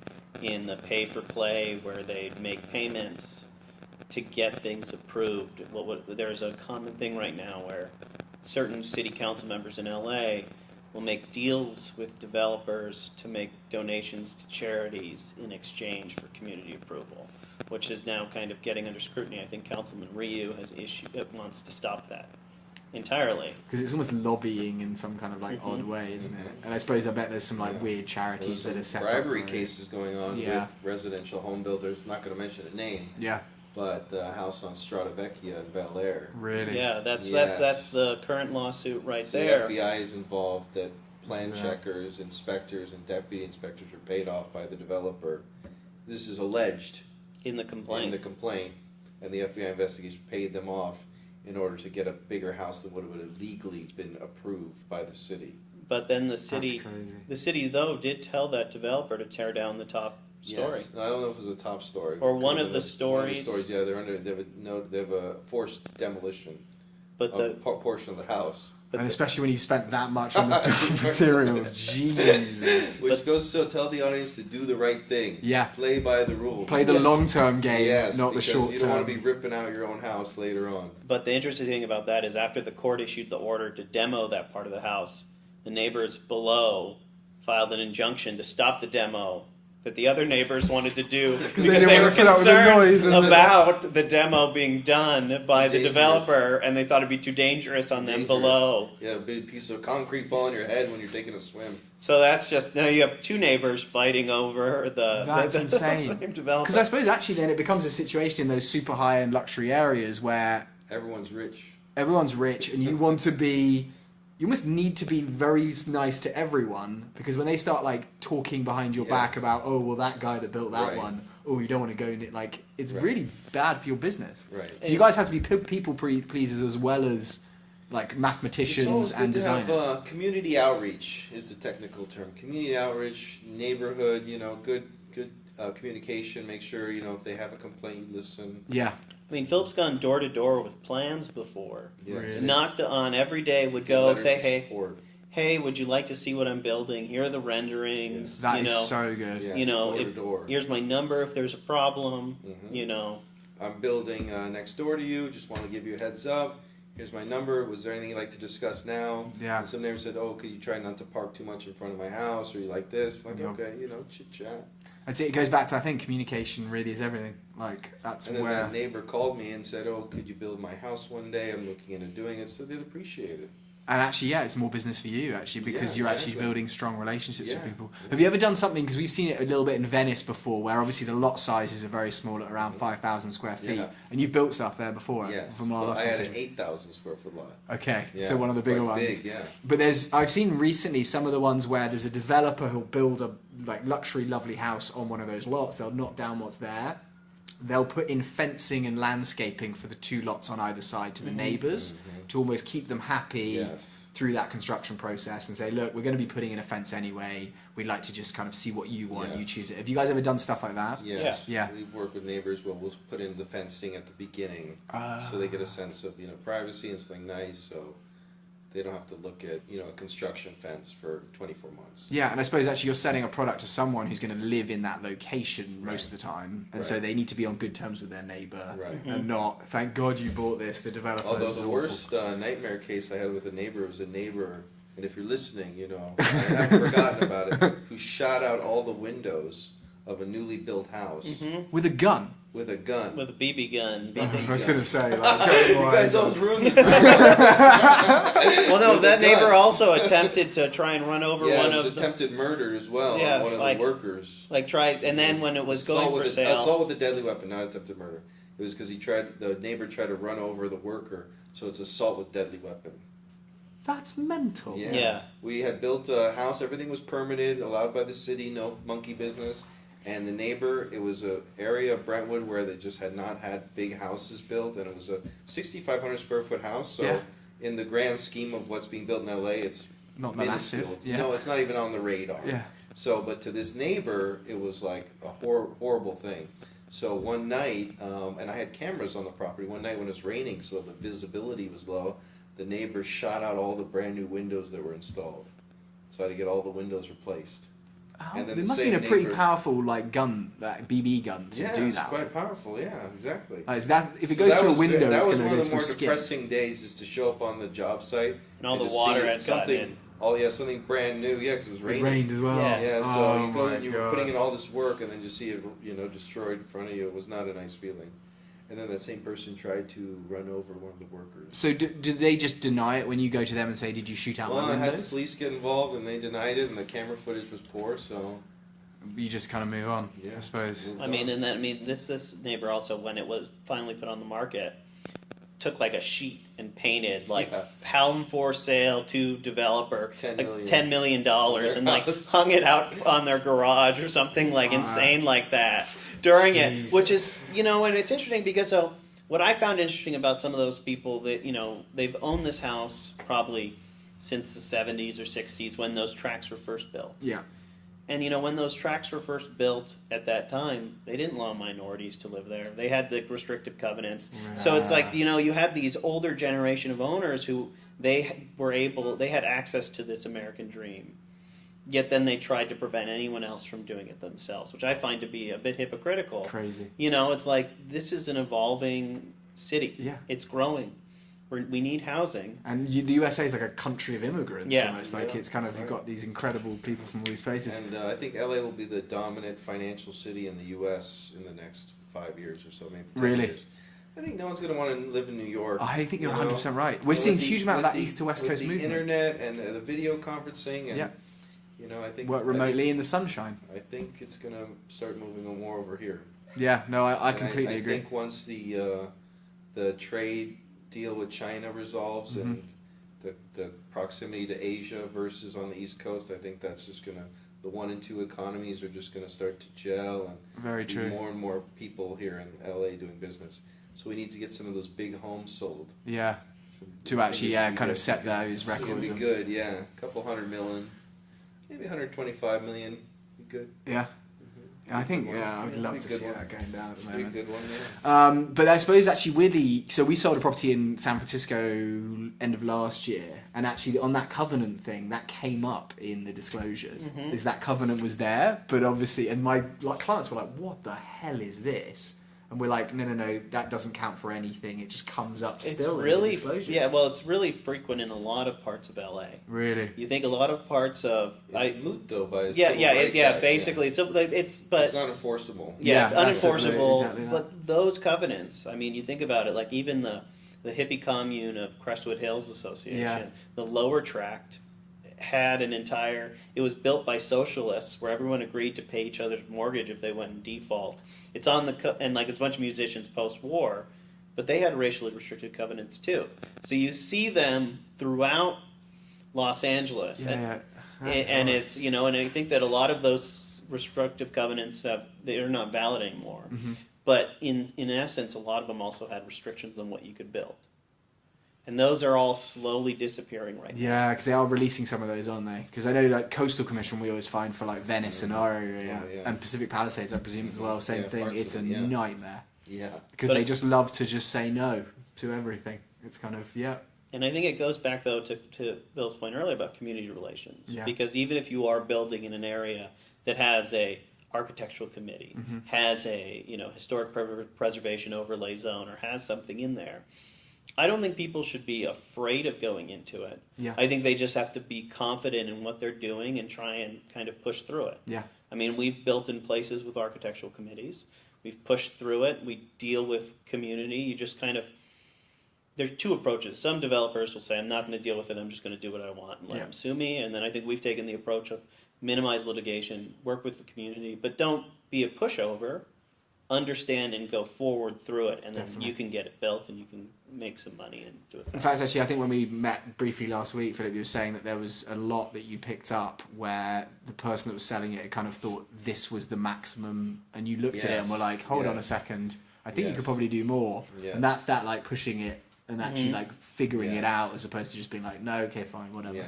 in the pay-for-play where they make payments to get things approved. There's a common thing right now where certain city council members in LA will make deals with developers to make donations to charities in exchange for community approval, which is now kind of getting under scrutiny. I think Councilman Ryu wants to stop that entirely. Because it's almost lobbying in some kind of odd way, isn't it? And I bet there's some weird charities that are set up. Bribery cases going on with residential home builders. Not going to mention a name. Yeah. But the house on Strada Vecchia in Bel Air. Really? Yeah, that's the current lawsuit right there. The FBI is involved. That plan checkers, inspectors, and deputy inspectors were paid off by the developer. This is alleged in the complaint. And the FBI investigation paid them off in order to get a bigger house that would have illegally been approved by the city. But then the city though did tell that developer to tear down the top story. Yes. I don't know if it was the top story. Or one of the stories. Yeah, they have a forced demolition of a portion of the house. And especially when you've spent that much on the materials. Jesus. Which goes to tell the audience to do the right thing. Yeah. Play by the rules. Play the long-term game, not the short-term. You don't want to be ripping out your own house later on. But the interesting thing about that is after the court issued the order to demo that part of the house, the neighbors below filed an injunction to stop the demo that the other neighbors wanted to do because they were concerned about the demo being done by the developer, and they thought it'd be too dangerous on them below. Yeah, a big piece of concrete fall on your head when you're taking a swim. So that's just, now you have two neighbors fighting over that's insane. Same developer. Because I suppose actually then it becomes a situation in those super high-end luxury areas where everyone's rich, and you want to be... You must need to be very nice to everyone because when they start talking behind your back about that guy that built that one, you don't want to go in it, it's really bad for your business. Right. So you guys have to be people pleasers as well as mathematicians and designers. Have, community outreach is the technical term. Community outreach, neighborhood, good communication. Make sure if they have a complaint, you listen. Yeah. I mean, Philip's gone door to door with plans before. Yes. Really? Knocked on every day, would go say, hey, would you like to see what I'm building? Here are the renderings. Yes. That is so good. Yes, door to door. Here's my number if there's a problem. I'm building next door to you. Just want to give you a heads up. Here's my number. Was there anything you'd like to discuss now? Yeah. And some neighbors said, could you try not to park too much in front of my house? Or you like this? Okay, chit chat. It goes back to, I think, communication really is everything. That's and then where... that neighbor called me and said, could you build my house one day? I'm looking into doing it. So they'd appreciate it. And actually, it's more business for you, actually, because you're actually building strong relationships with people. Yeah. Have you ever done something, because we've seen it a little bit in Venice before, where obviously the lot sizes are very small at around 5,000 square feet, and you've built stuff there before? Yes. From our last I had an 8,000 square foot lot. Okay, so one of the bigger ones. Big, yeah. But I've seen recently some of the ones where there's a developer who'll build a luxury, lovely house on one of those lots. They'll knock down what's there. They'll put in fencing and landscaping for the two lots on either side to the neighbours to almost keep them happy through that construction process and say, look, we're going to be putting in a fence anyway. We'd like to just kind of see what you want. You choose it. Have you guys ever done stuff like that? Yes. Yeah. We've worked with neighbors where we'll put in the fencing at the beginning so they get a sense of privacy and something nice. So they don't have to look at a construction fence for 24 months. Yeah, and I suppose actually you're selling a product to someone who's going to live in that location most of the time, and so they need to be on good terms with their neighbour, and not, thank God you bought this, the developer. Although the worst nightmare case I had with a neighbor was a neighbor, and if you're listening, I haven't forgotten about it, who shot out all the windows of a newly built house With a gun. with a gun. With a BB gun. I was going to say, like, You guys always ruin it. Well, no, With that a neighbor gun. also attempted to try and run over Yeah, one it was of the, attempted murder as well Yeah, on one of like- the workers. like tried, and then when it was going for sale, Assault with a deadly weapon, not attempted murder. It was because the neighbor tried to run over the worker, so it's assault with deadly weapon. That's mental. Yeah. We had built a house, everything was permitted, allowed by the city, no monkey business. And the neighbor, it was an area of Brentwood where they just had not had big houses built, and it was a 6,500 square foot house. So, Yeah. in the grand scheme of what's being built in LA, it's Not minuscule. massive. It's- Yeah. No, it's not even on the radar. Yeah. So, but to this neighbor, it was like a horrible thing. So one night, and I had cameras on the property. One night when it was raining, so the visibility was low, the neighbor shot out all the brand new windows that were installed. So I had to get all the windows replaced. And then It the must same have been a pretty neighbor- powerful like gun, like BB gun to Yeah, do it's that. quite powerful. Yeah, exactly. Like, that if it So goes that through a was window, that it's was going to one go of the through more skin. depressing days, is to show up on the job site and all the to water see had gotten something. in. Oh yeah, something brand new. Yeah, because it was It raining. rained as well. Yeah. Yeah, so Oh you go my and you were God. putting in all this work, and then you see it, destroyed in front of you. It was not a nice feeling. And then that same person tried to run over one of the workers. So do they just deny it when you go to them and say, "Did you shoot out Well, my I had the windows?" police get involved, and they denied it, and the camera footage was poor. So You just kind of move on, Yeah. I suppose. I mean, this neighbor also, when it was finally put on the market, took like a sheet and painted like Yeah. "Home for sale to developer," $10 like million. $10 million, and like Their house. hung it out on their garage or something like Wow. insane like that during Jeez. it, which is and it's interesting because what I found interesting about some of those people that they've owned this house probably since the 70s or 60s when those tracks were first built. Yeah. And when those tracks were first built at that time, they didn't allow minorities to live there. They had the restrictive covenants. So it's like, you had these older generation of owners who they had access to this American dream. Yet then they tried to prevent anyone else from doing it themselves, which I find to be a bit hypocritical. Crazy. It's like, this is an evolving city. Yeah. It's growing. We need housing. And the USA is like a country of immigrants Yeah. almost. Like Yeah. it's kind of, you've got these incredible people from all these places. And I think LA will be the dominant financial city in the U.S. in the next 5 years or so, maybe 10 Really? years. I think no one's going to want to live in New York. I think you're you 100% know? right. We're With seeing a the- huge amount of with that the- East to West with Coast the movement. internet and the video conferencing, and Yeah. I think Work remotely in the sunshine. I think it's going to start moving more over here. Yeah, no, I And completely I agree. think once the trade deal with China resolves Mm-hmm. and the proximity to Asia versus on the East Coast, I think that's just going to, the 1 and 2 economies are just going to start to gel, and Very be true. more and more people here in LA doing business. So we need to get some of those big homes sold. Yeah, So to I actually, think it'd be kind of good. set those I think records. It'd And, be good, yeah. A couple $100 million, maybe 125 million. Be good. yeah, I think, Good one. I would Yeah, love be to a good see one. that going down at the Be a moment. good one, yeah. But I suppose actually weirdly, so we sold a property in San Francisco end of last year, and actually on that covenant thing, that came up in the disclosures. Mhm. Is that covenant was there, but obviously, and my clients were like, "What the hell is this?" And we're like, "No, that doesn't count for anything. It just comes up It's still in really, the disclosure." it's really frequent in a lot of parts of LA. Really. You think a lot of parts of It's moot though by the yeah, Civil yeah, Rights yeah. Act, Basically, so like, it's but it's not enforceable. yeah, it's that's it, unenforceable. exactly that. But those covenants, I mean, you think about it. Like even the hippie commune of Crestwood Hills Association, Yeah. the lower tract had an entire. It was built by socialists, where everyone agreed to pay each other's mortgage if they went in default. It's on the and like it's a bunch of musicians post-war, but they had racially restricted covenants too. So you see them throughout Los Angeles, Yeah. and it's and I think that a lot of those restrictive covenants they're not valid anymore. Mhm. But in essence, a lot of them also had restrictions on what you could build, and those are all slowly disappearing right now. Yeah, because they are releasing some of those, aren't they? Because I know, like, Coastal Commission we always find for, like, Venice and our area, Oh, yeah. and Pacific Palisades, I presume, as well. Same Yeah, thing. parts It's a of it, yeah. nightmare. Yeah. Because But- they just love to just say no to everything. It's kind of, yeah. And I think it goes back though to Bill's point earlier about community relations, Yeah. because even if you are building in an area that has a architectural committee, has a historic preservation overlay zone, or has something in there, I don't think people should be afraid of going into it. Yeah. I think they just have to be confident in what they're doing and try and kind of push through it. Yeah. I mean, we've built in places with architectural committees. We've pushed through it. We deal with community. You just kind of, there's two approaches. Some developers will say, I'm not going to deal with it. I'm just going to do what I want and let them sue me. And then I think we've taken the approach of minimize litigation, work with the community, but don't be a pushover. Understand and go forward through it, and then you can get it built and you can make some money and do it. In fact, actually, I think when we met briefly last week, Philip, you were saying that there was a lot that you picked up where the person that was selling it kind of thought this was the maximum, and you looked at it and were like, hold on a second, I think you could probably do more. And that's that, like, pushing it and actually like figuring it out, as opposed to just being like, no, okay, fine, whatever.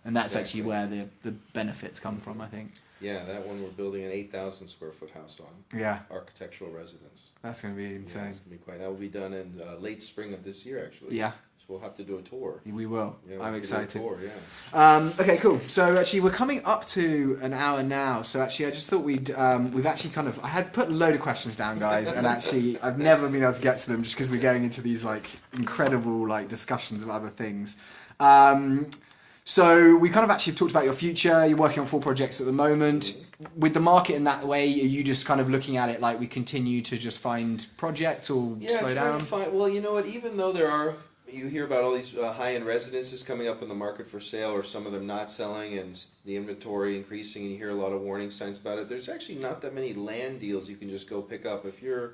And that's actually where the benefits come from, I think. Yeah, that one we're building an 8,000 square foot house on. Yeah. Architectural residence. That's going to be insane. It's going to be quite. That will be done in late spring of this year, actually. Yeah. So we'll have to do a tour. We will. Yeah, I'm excited. Tour, yeah. Okay, cool. So actually, we're coming up to an hour now. So actually, I just thought we've actually kind of, I had put a load of questions down, guys, and actually, I've never been able to get to them just because we're going into these like incredible like discussions of other things. So we kind of actually talked about your future. You're working on 4 projects at the moment. With the market in that way, are you just kind of looking at it like we continue to just find projects or slow down? Well, you know what? Even though there are, you hear about all these high-end residences coming up in the market for sale, or some of them not selling, and the inventory increasing, and you hear a lot of warning signs about it. There's actually not that many land deals you can just go pick up. If you're,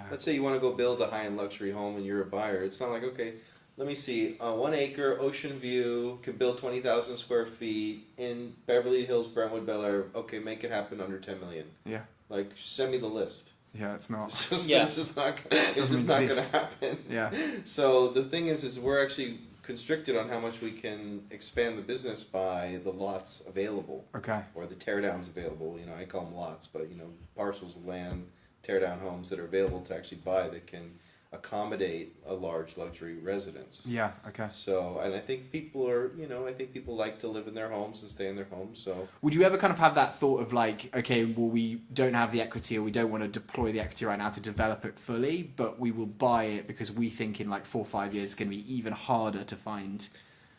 let's say you want to go build a high-end luxury home and you're a buyer, it's not like, okay, let me see, 1 acre, ocean view, can build 20,000 square feet in Beverly Hills, Brentwood, Bel Air. Okay, make it happen under 10 million. Yeah. Like, send me the list. Yeah, it's not. This is not going to happen. Yeah. So the thing is we're actually constricted on how much we can expand the business by the lots available. Okay. Or the teardowns available. You know, I call them lots, but, you know, parcels of land, teardown homes that are available to actually buy that can accommodate a large luxury residence. Yeah, okay. So, and I think people are, you know, I think people like to live in their homes and stay in their homes, so. Would you ever kind of have that thought of like, okay, well, we don't have the equity or we don't want to deploy the equity right now to develop it fully, but we will buy it because we think in like 4 or 5 years it's going to be even harder to find?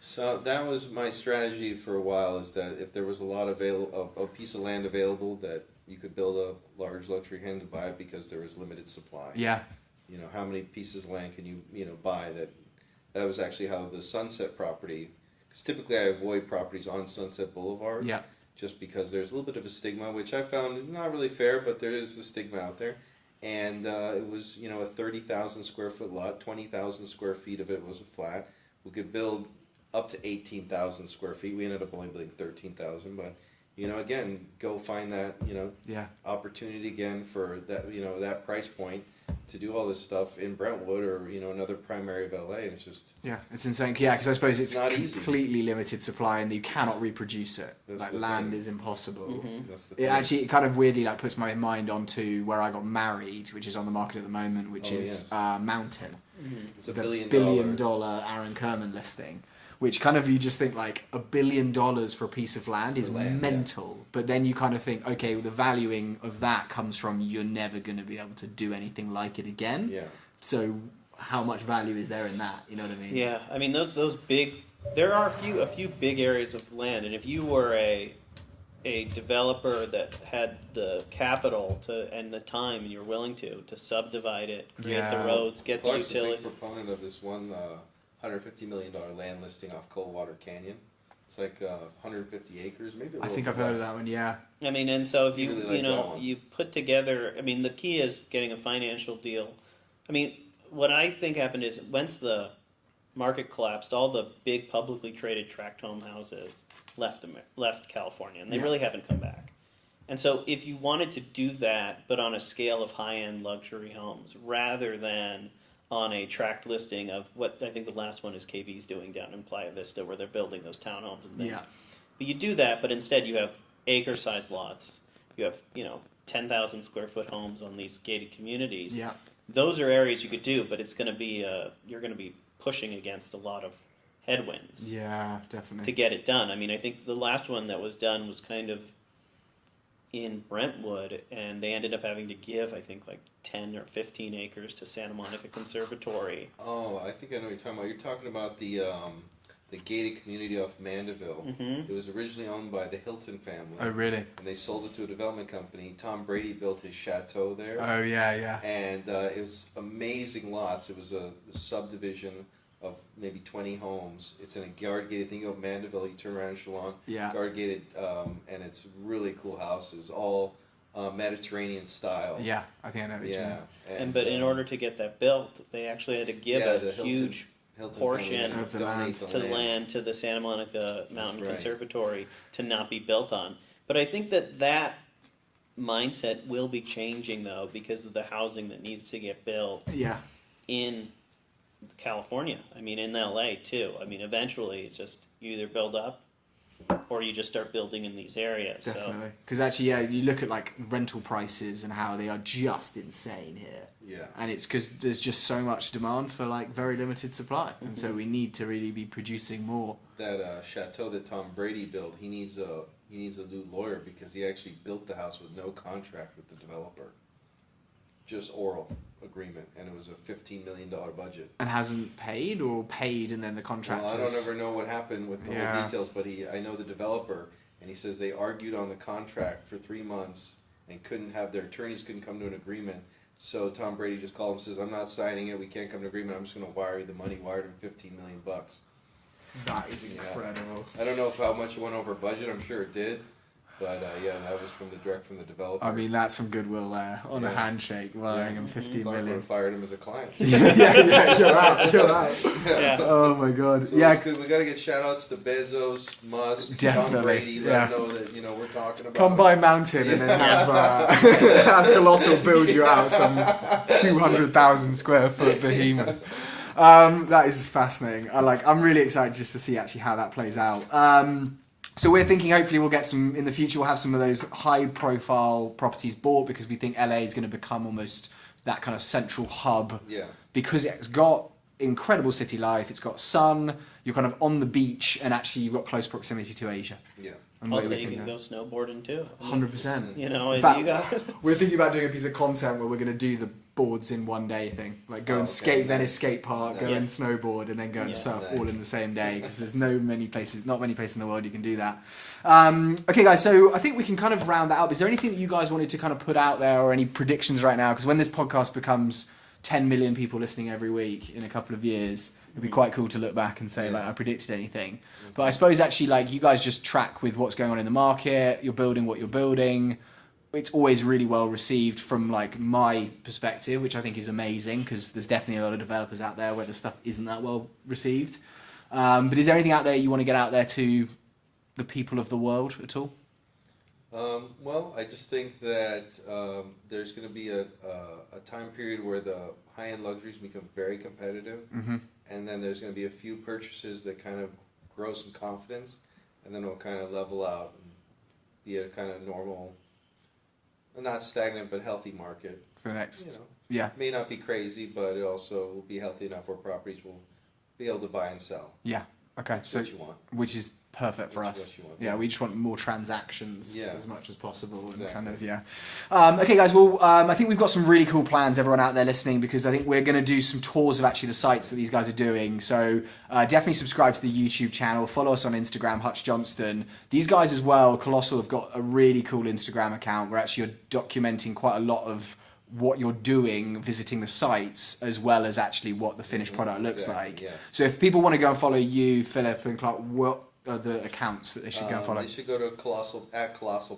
So that was my strategy for a while, is that if there was a lot a piece of land available, that you could build a large luxury home to buy it because there was limited supply. Yeah. You know, how many pieces of land can you know, buy that? That was actually how the Sunset property, because typically I avoid properties on Sunset Boulevard. Yeah. Just because there's a little bit of a stigma, which I found not really fair, but there is a stigma out there. And it was, you know, a 30,000 square foot lot, 20,000 square feet of it was a flat. We could build up to 18,000 square feet. We ended up only building 13,000, but, you know, again, go find that, you know, opportunity again for that, you know, that price point to do all this stuff in Brentwood or, you know, another prime area of LA, and it's just... Yeah, it's insane. Yeah, because I suppose it's not completely limited supply and you cannot reproduce it. Like, land is impossible. Mm-hmm. That's the it actually kind of weirdly like puts my mind onto where I got married, which is on the market at the moment, which is Mountain. Mm-hmm. It's a the $1 billion Aaron Kerman listing. Which kind of, you just think like $1 billion for a piece of land is mental. Yeah. But then you kind of think, okay, well, the valuing of that comes from you're never going to be able to do anything like it again. Yeah. So how much value is there in that? You know what I mean? Yeah, I mean those big. There are a few big areas of land, and if you were a developer that had the capital and the time, and you're willing to subdivide it, create the roads, get Clark's the utility. a big proponent of this one. $150 million land listing off Coldwater Canyon. It's like 150 acres, maybe. I think I've heard of that one. Yeah. I mean, and so if He you really you know likes you put together, I mean, the key is getting a financial deal. I mean, what I think happened is once the market collapsed, all the big publicly traded tract home houses left California, and they really haven't come back. And so, if you wanted to do that, but on a scale of high-end luxury homes, rather than on a tract listing of what I think the last one is KV's doing down in Playa Vista, where they're building those townhomes and things. Yeah. But you do that, but instead you have acre-sized lots. You have, you know, 10,000 square foot homes on these gated communities. Yeah. Those are areas you could do, but it's going to be you're going to be pushing against a lot of headwinds. Yeah, definitely. To get it done. I mean, I think the last one that was done was kind of in Brentwood, and they ended up having to give, I think, like 10 or 15 acres to Santa Monica Conservatory. Oh, I think I know what you're talking about. You're talking about the the gated community off Mandeville. Mm-hmm. It was originally owned by the Hilton family. Oh, really? And they sold it to a development company. Tom Brady built his chateau there. Oh, yeah. And it was amazing lots. It was a subdivision of maybe 20 homes. It's in a guard gated thing. You go up Mandeville, you turn around in Shillong, Yeah. guard gated, and it's really cool houses, all Mediterranean style. Yeah, I think I know what you mean. Yeah. But in order to get that built, they actually had to give the a huge Hilton portion family of the donate land. to the land to the Santa Monica Mountain right. Conservatory to not be built on. But I think that mindset will be changing though because of the housing that needs to get built Yeah. in California. I mean, in LA too. I mean, eventually it's just you either build up or you just start building in these areas. Definitely. Because actually, yeah, you look at like rental prices and how they are just insane here. Yeah. And it's because there's just so much demand for like very limited supply. And so we need to really be producing more. That chateau that Tom Brady built, he needs a new lawyer because he actually built the house with no contract with the developer, just oral agreement, and it was a $15 million budget. And hasn't paid or paid and then the contractors... Well, I don't ever know what happened with the Yeah. whole details, but I know the developer, and he says they argued on the contract for 3 months and their attorneys couldn't come to an agreement. So Tom Brady just called him and says, I'm not signing it, we can't come to an agreement, I'm just going to wire you the money, wired him $15 million. That is Yeah. incredible. I don't know how much it went over budget, I'm sure it did, but yeah, that was direct from the developer. I mean, that's some goodwill there on a Yeah. handshake, wiring him 15 Clark would million. have fired him as a client. yeah, you're out. Yeah. Oh my god. So yeah, it's good. We got to get shout outs to Bezos, Musk, Definitely, Tom Brady. Let yeah. them know that we're talking about. come by mountain and then have Colossal build you out some 200,000 square foot behemoth. That is fascinating. I'm really excited just to see actually how that plays out. So we're thinking hopefully we'll get in the future we'll have some of those high profile properties bought because we think LA is going to become almost that kind of central hub. Yeah. Because it's got incredible city life, it's got sun, you're kind of on the beach, and actually you've got close proximity to Asia. Yeah. And Also, we're you thinking can go snowboarding too. 100%. You know, In if fact, you got we're thinking about doing a piece of content where we're going to do the boards in one day thing, like go and skate Venice skate park, go Nice. and snowboard, and then go and Yeah. surf Nice. all in the same day because there's not many places in the world you can do that. Okay, guys, so I think we can kind of round that up. Is there anything that you guys wanted to kind of put out there or any predictions right now? Because when this podcast becomes 10 million people listening every week in a couple of years, it'd be quite cool to look back and say, like, I predicted anything. But I suppose actually, like, you guys just track with what's going on in the market, you're building what you're building. It's always really well received from, like, my perspective, which I think is amazing because there's definitely a lot of developers out there where the stuff isn't that well received. But is there anything out there you want to get out there to the people of the world at all? Well, I just think that there's going to be a time period where the high-end luxuries become very competitive, and then there's going to be a few purchases that kind of grow some confidence, and then it'll kind of level out and be a kind of normal, not stagnant, but healthy market. For the next... You know, Yeah. it may not be crazy, but it also will be healthy enough where properties will be able to buy and sell. Yeah. Okay. That's So, what you want. which is perfect for Which is us. what you want. Yeah, we just want more transactions Yeah. as much as possible, and Exactly. kind of okay, guys. Well, I think we've got some really cool plans. Everyone out there listening, because I think we're going to do some tours of actually the sites that these guys are doing. So definitely subscribe to the YouTube channel. Follow us on Instagram, Hutch Johnston. These guys as well, Colossal, have got a really cool Instagram account where actually you're documenting quite a lot of what you're doing, visiting the sites, as well as actually what the finished product looks Exactly, like. yes. So if people want to go and follow you, Phillip and Clark, what are the accounts that they should go and follow? They should go to Colossal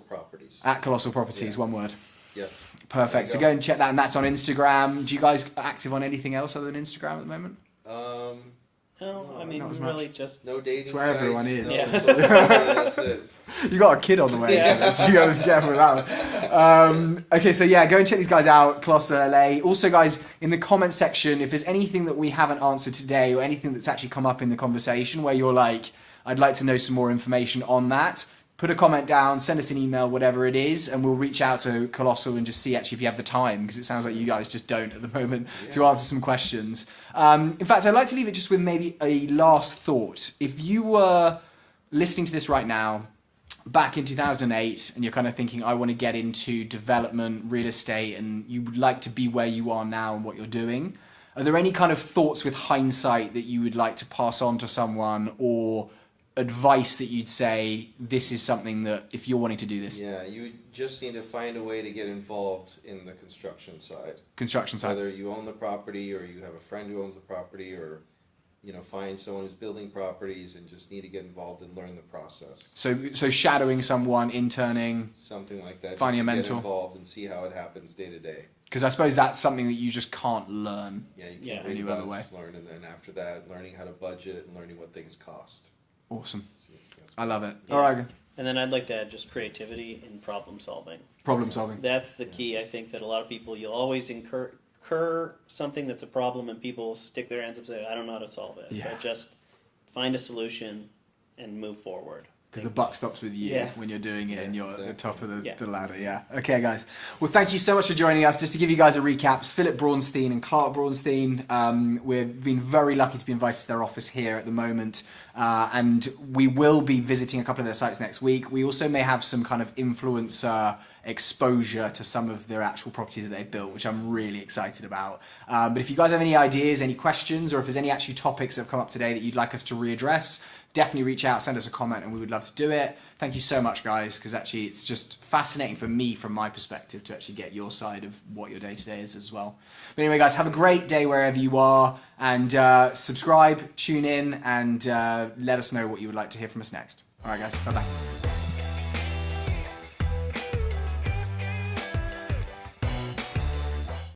Properties. At Colossal Properties, one word. Yeah. Perfect. So There go you and check that, and that's on Instagram. Do you guys active on anything else other than Instagram at the moment? no, I mean, not as really much. just No dating It's where everyone sites, is. no Yeah. social media, that's it. You got a kid on the way, Yeah. so you got to be careful with that one. Okay, so yeah, go and check these guys out, Colossal LA. Also, guys, in the comment section, if there's anything that we haven't answered today or anything that's actually come up in the conversation where you're like, I'd like to know some more information on that, put a comment down, send us an email, whatever it is, and we'll reach out to Colossal and just see actually if you have the time, because it sounds like you guys just don't at the moment to answer some questions. In fact, I'd like to leave it just with maybe a last thought. If you were listening to this right now, back in 2008, and you're kind of thinking, I want to get into development, real estate, and you would like to be where you are now and what you're doing, Are there any kind of thoughts with hindsight that you would like to pass on to someone, or advice that you'd say, this is something that if you're wanting to do this? Yeah, you just need to find a way to get involved in the construction side. Construction side. Whether you own the property or you have a friend who owns the property, or find someone who's building properties and just need to get involved and learn the process. So shadowing someone, interning, something like that. Finding just a to mentor. Get involved and see how it happens day to day. because I suppose that's something that you just can't learn. Yeah, you Yeah. can't Any really other way. learn, and then after that, learning how to budget and learning what things cost. Awesome. So, that's I love it. Yeah. All right. And then I'd like to add just creativity in problem solving. Problem solving. That's the key. I think that a lot of people, you'll always incur something that's a problem, and people stick their hands up and say, I don't know how to solve it. Yeah. But just find a solution and move forward. Because the buck stops with you Yeah. when you're doing it and you're at the exactly. top of Yeah. the ladder. Yeah. Okay, guys. Well, thank you so much for joining us. Just to give you guys a recap, it's Phillip Braunstein and Clark Braunstein. We've been very lucky to be invited to their office here at the moment. And we will be visiting a couple of their sites next week. We also may have some kind of influencer exposure to some of their actual properties that they've built, which I'm really excited about. But if you guys have any ideas, any questions, or if there's any actually topics that have come up today that you'd like us to readdress, definitely reach out, send us a comment, and we would love to do it. Thank you so much, guys, because actually it's just fascinating for me from my perspective to actually get your side of what your day-to-day is as well. But anyway, guys, have a great day wherever you are, and subscribe, tune in, and let us know what you would like to hear from us next. All right, guys, bye-bye.